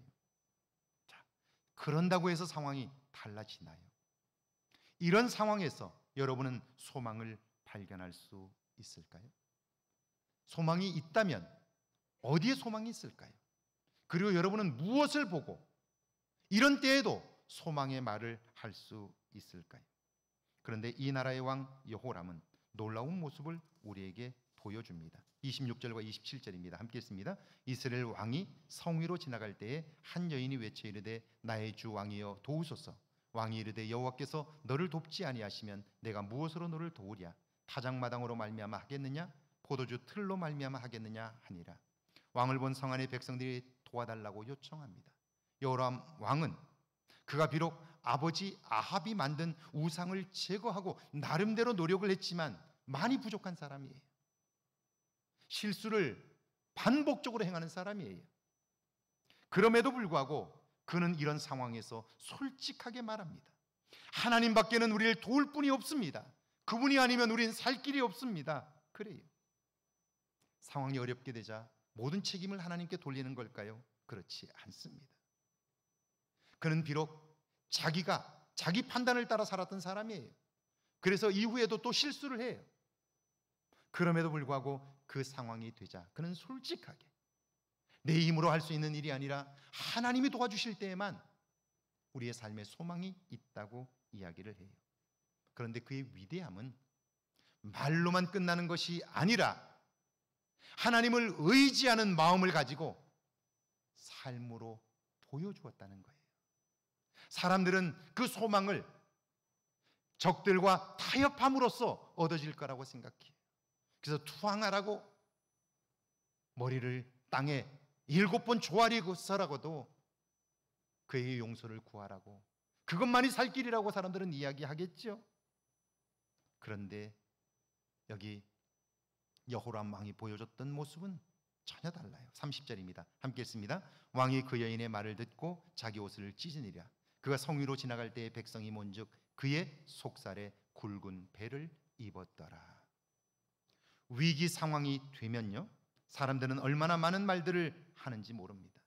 그런다고 해서 상황이 달라지나요? 이런 상황에서 여러분은 소망을 발견할 수 있을까요? 소망이 있다면 어디에 소망이 있을까요? 그리고 여러분은 무엇을 보고 이런 때에도 소망의 말을 할 수 있을까요? 그런데 이 나라의 왕 여호람은 놀라운 모습을 우리에게 보여줍니다. 26절과 27절입니다. 함께 읽습니다. 이스라엘 왕이 성 위로 지나갈 때에 한 여인이 외쳐 이르되 나의 주 왕이여 도우소서. 왕이 이르되 여호와께서 너를 돕지 아니하시면 내가 무엇으로 너를 도우랴? 타작마당으로 말미암아 하겠느냐? 포도주 틀로 말미암아 하겠느냐 하니라. 왕을 본 성 안의 백성들이 도와달라고 요청합니다. 여호람 왕은 그가 비록 아버지 아합이 만든 우상을 제거하고 나름대로 노력을 했지만 많이 부족한 사람이에요. 실수를 반복적으로 행하는 사람이에요. 그럼에도 불구하고 그는 이런 상황에서 솔직하게 말합니다. 하나님밖에는 우리를 도울 분이 없습니다. 그분이 아니면 우리는 살 길이 없습니다. 그래요. 상황이 어렵게 되자 모든 책임을 하나님께 돌리는 걸까요? 그렇지 않습니다. 그는 비록 자기가 자기 판단을 따라 살았던 사람이에요. 그래서 이후에도 또 실수를 해요. 그럼에도 불구하고 그 상황이 되자 그는 솔직하게 내 힘으로 할 수 있는 일이 아니라 하나님이 도와주실 때에만 우리의 삶에 소망이 있다고 이야기를 해요. 그런데 그의 위대함은 말로만 끝나는 것이 아니라 하나님을 의지하는 마음을 가지고 삶으로 보여주었다는 거예요. 사람들은 그 소망을 적들과 타협함으로써 얻어질 거라고 생각해요. 그래서 투항하라고 머리를 땅에 7번 조아리고서라고도 그의 용서를 구하라고 그것만이 살 길이라고 사람들은 이야기하겠죠. 그런데 여기 여호람 왕이 보여줬던 모습은 전혀 달라요. 30절입니다. 함께 읽습니다. 왕이 그 여인의 말을 듣고 자기 옷을 찢으니라. 그가 성 위로 지나갈 때에 백성이 본즉 그의 속살에 굵은 배를 입었더라. 위기 상황이 되면요, 사람들은 얼마나 많은 말들을 하는지 모릅니다.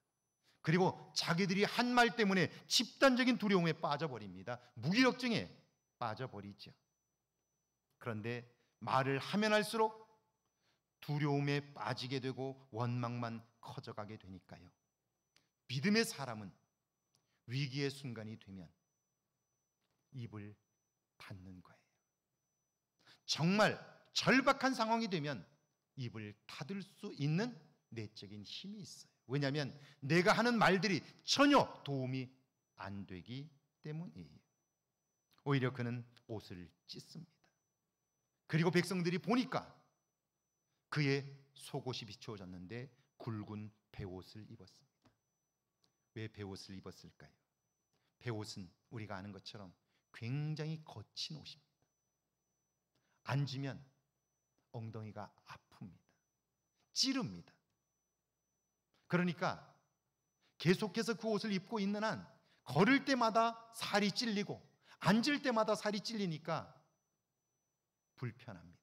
그리고 자기들이 한 말 때문에 집단적인 두려움에 빠져버립니다. 무기력증에 빠져버리죠. 그런데 말을 하면 할수록 두려움에 빠지게 되고 원망만 커져가게 되니까요. 믿음의 사람은 위기의 순간이 되면 입을 닫는 거예요. 정말 절박한 상황이 되면 입을 닫을 수 있는 내적인 힘이 있어요. 왜냐하면 내가 하는 말들이 전혀 도움이 안 되기 때문이에요. 오히려 그는 옷을 찢습니다. 그리고 백성들이 보니까 그의 속옷이 비추어졌는데 굵은 베옷을 입었습니다. 왜 베옷을 입었을까요? 베옷은 우리가 아는 것처럼 굉장히 거친 옷입니다. 앉으면 엉덩이가 아픕니다. 찌릅니다. 그러니까 계속해서 그 옷을 입고 있는 한 걸을 때마다 살이 찔리고 앉을 때마다 살이 찔리니까 불편합니다.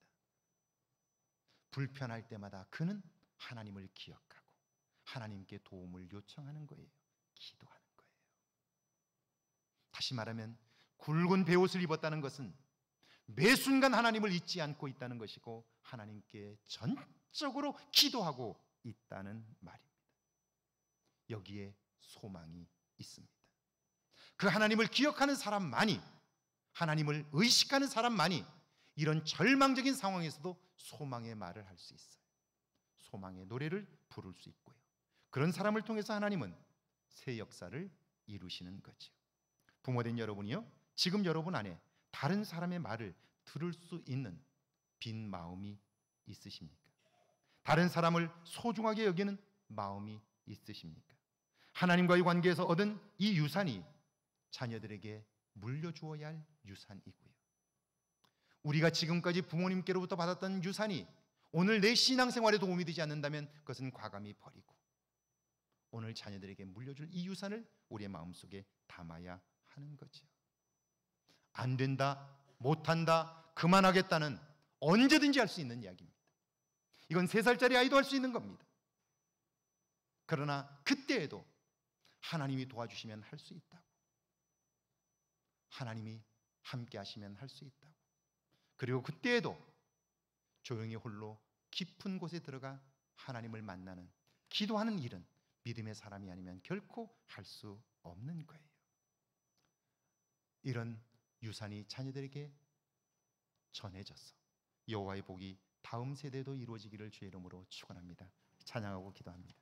불편할 때마다 그는 하나님을 기억하고 하나님께 도움을 요청하는 거예요. 기도하는 거예요. 다시 말하면 굵은 베옷을 입었다는 것은 매 순간 하나님을 잊지 않고 있다는 것이고 하나님께 전적으로 기도하고 있다는 말입니다. 여기에 소망이 있습니다. 그 하나님을 기억하는 사람만이, 하나님을 의식하는 사람만이 이런 절망적인 상황에서도 소망의 말을 할 수 있어요. 소망의 노래를 부를 수 있고요. 그런 사람을 통해서 하나님은 새 역사를 이루시는 거죠. 부모된 여러분이요, 지금 여러분 안에 다른 사람의 말을 들을 수 있는 빈 마음이 있으십니까? 다른 사람을 소중하게 여기는 마음이 있으십니까? 하나님과의 관계에서 얻은 이 유산이 자녀들에게 물려주어야 할 유산이고요. 우리가 지금까지 부모님께로부터 받았던 유산이 오늘 내 신앙생활에 도움이 되지 않는다면 그것은 과감히 버리고 오늘 자녀들에게 물려줄 이 유산을 우리의 마음속에 담아야 하는 거죠. 안 된다, 못한다, 그만하겠다는 언제든지 할 수 있는 이야기입니다. 이건 3살짜리 아이도 할 수 있는 겁니다. 그러나 그때에도 하나님이 도와주시면 할 수 있다고, 하나님이 함께 하시면 할 수 있다고, 그리고 그때에도 조용히 홀로 깊은 곳에 들어가 하나님을 만나는, 기도하는 일은 믿음의 사람이 아니면 결코 할 수 없는 거예요. 이런 유산이 자녀들에게 전해져서 여호와의 복이 다음 세대도 이루어지기를 주의 이름으로 축원합니다. 찬양하고 기도합니다.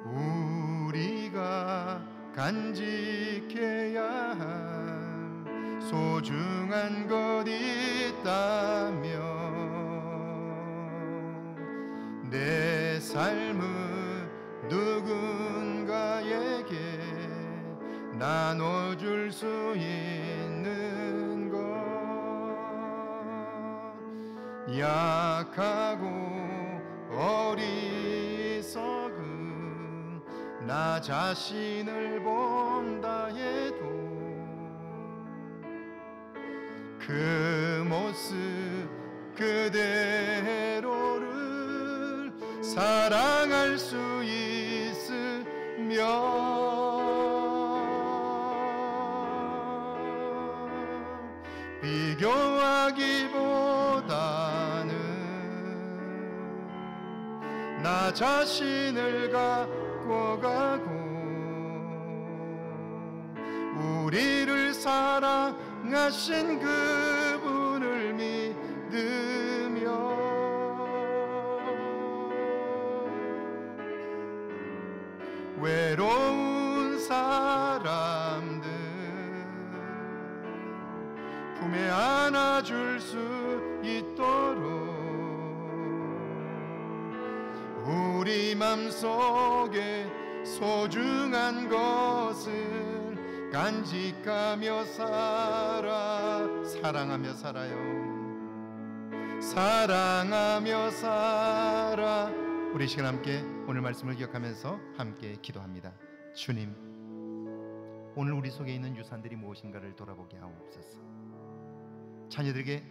우리가 간직해야 할 소중한 것 있다면 내 삶을 누군가에게 나눠줄 수 있는 것, 약하고 어리석은 나 자신을 본다 해도 그 모습 그대로를 사랑할 수 있으면 비교하기보다는 나 자신을 갖고 가고 우리를 사랑하신 그분을 믿으며 외로운 사람들 품에 안아줄 수 있도록 우리 맘속에 소중한 것을 간직하며 사랑하며 살아요. 사랑하며 살아. 우리 시간 함께 오늘 말씀을 기억하면서 함께 기도합니다. 주님, 오늘 우리 속에 있는 유산들이 무엇인가를 돌아보게 하옵소서. 자녀들에게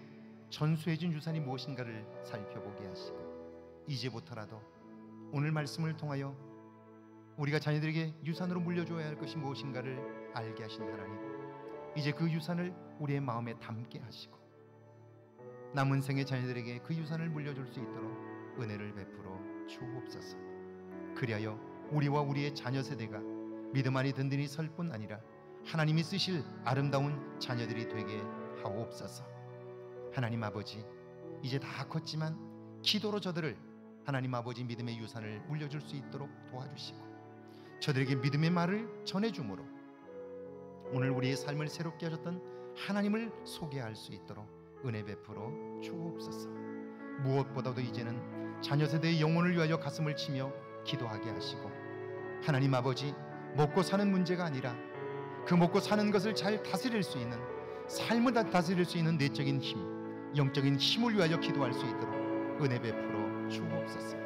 전수해준 유산이 무엇인가를 살펴보게 하시고 이제부터라도 오늘 말씀을 통하여 우리가 자녀들에게 유산으로 물려줘야 할 것이 무엇인가를 알게 하신 하나님, 이제 그 유산을 우리의 마음에 담게 하시고 남은 생의 자녀들에게 그 유산을 물려줄 수 있도록 은혜를 베풀어 주옵소서. 그리하여 우리와 우리의 자녀 세대가 믿음 안에 든든히 설 뿐 아니라 하나님이 쓰실 아름다운 자녀들이 되게 하옵소서. 하나님 아버지, 이제 다 컸지만 기도로 저들을 하나님 아버지 믿음의 유산을 물려줄 수 있도록 도와주시고 저들에게 믿음의 말을 전해주므로 오늘 우리의 삶을 새롭게 하셨던 하나님을 소개할 수 있도록 은혜 베풀어 주옵소서. 무엇보다도 이제는 자녀 세대의 영혼을 위하여 가슴을 치며 기도하게 하시고 하나님 아버지, 먹고 사는 문제가 아니라 그 먹고 사는 것을 잘 다스릴 수 있는, 삶을 다스릴 수 있는 내적인 힘, 영적인 힘을 위하여 기도할 수 있도록 은혜 베풀어 주옵소서.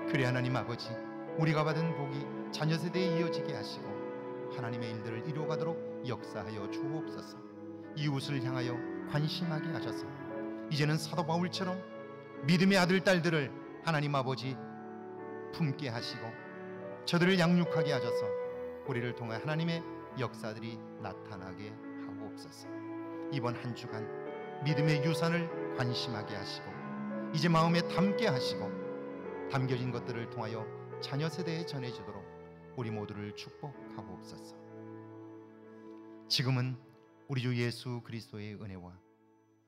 그래 하나님 아버지, 우리가 받은 복이 자녀 세대에 이어지게 하시고 하나님의 일들을 이루어가도록 역사하여 주옵소서. 이웃을 향하여 관심하게 하셔서 이제는 사도 바울처럼 믿음의 아들 딸들을 하나님 아버지 품게 하시고 저들을 양육하게 하셔서 우리를 통해 하나님의 역사들이 나타나게 하옵소서. 이번 한 주간 믿음의 유산을 관심하게 하시고 이제 마음에 담게 하시고 담겨진 것들을 통하여 자녀 세대에 전해지도록 우리 모두를 축복하옵소서. 지금은 우리 주 예수 그리스도의 은혜와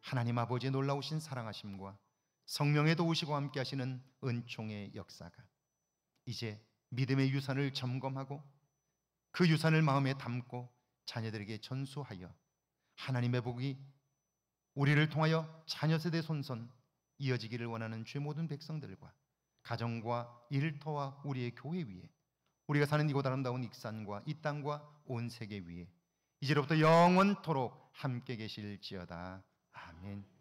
하나님 아버지의 놀라우신 사랑하심과 성령의 도우시고 함께 하시는 은총의 역사가 이제 믿음의 유산을 점검하고 그 유산을 마음에 담고 자녀들에게 전수하여 하나님의 복이 우리를 통하여 자녀 세대 손손 이어지기를 원하는 주의 모든 백성들과 가정과 일터와 우리의 교회 위에, 우리가 사는 이곳 아름다운 익산과 이 땅과 온 세계 위에 이제로부터 영원토록 함께 계실지어다. 아멘.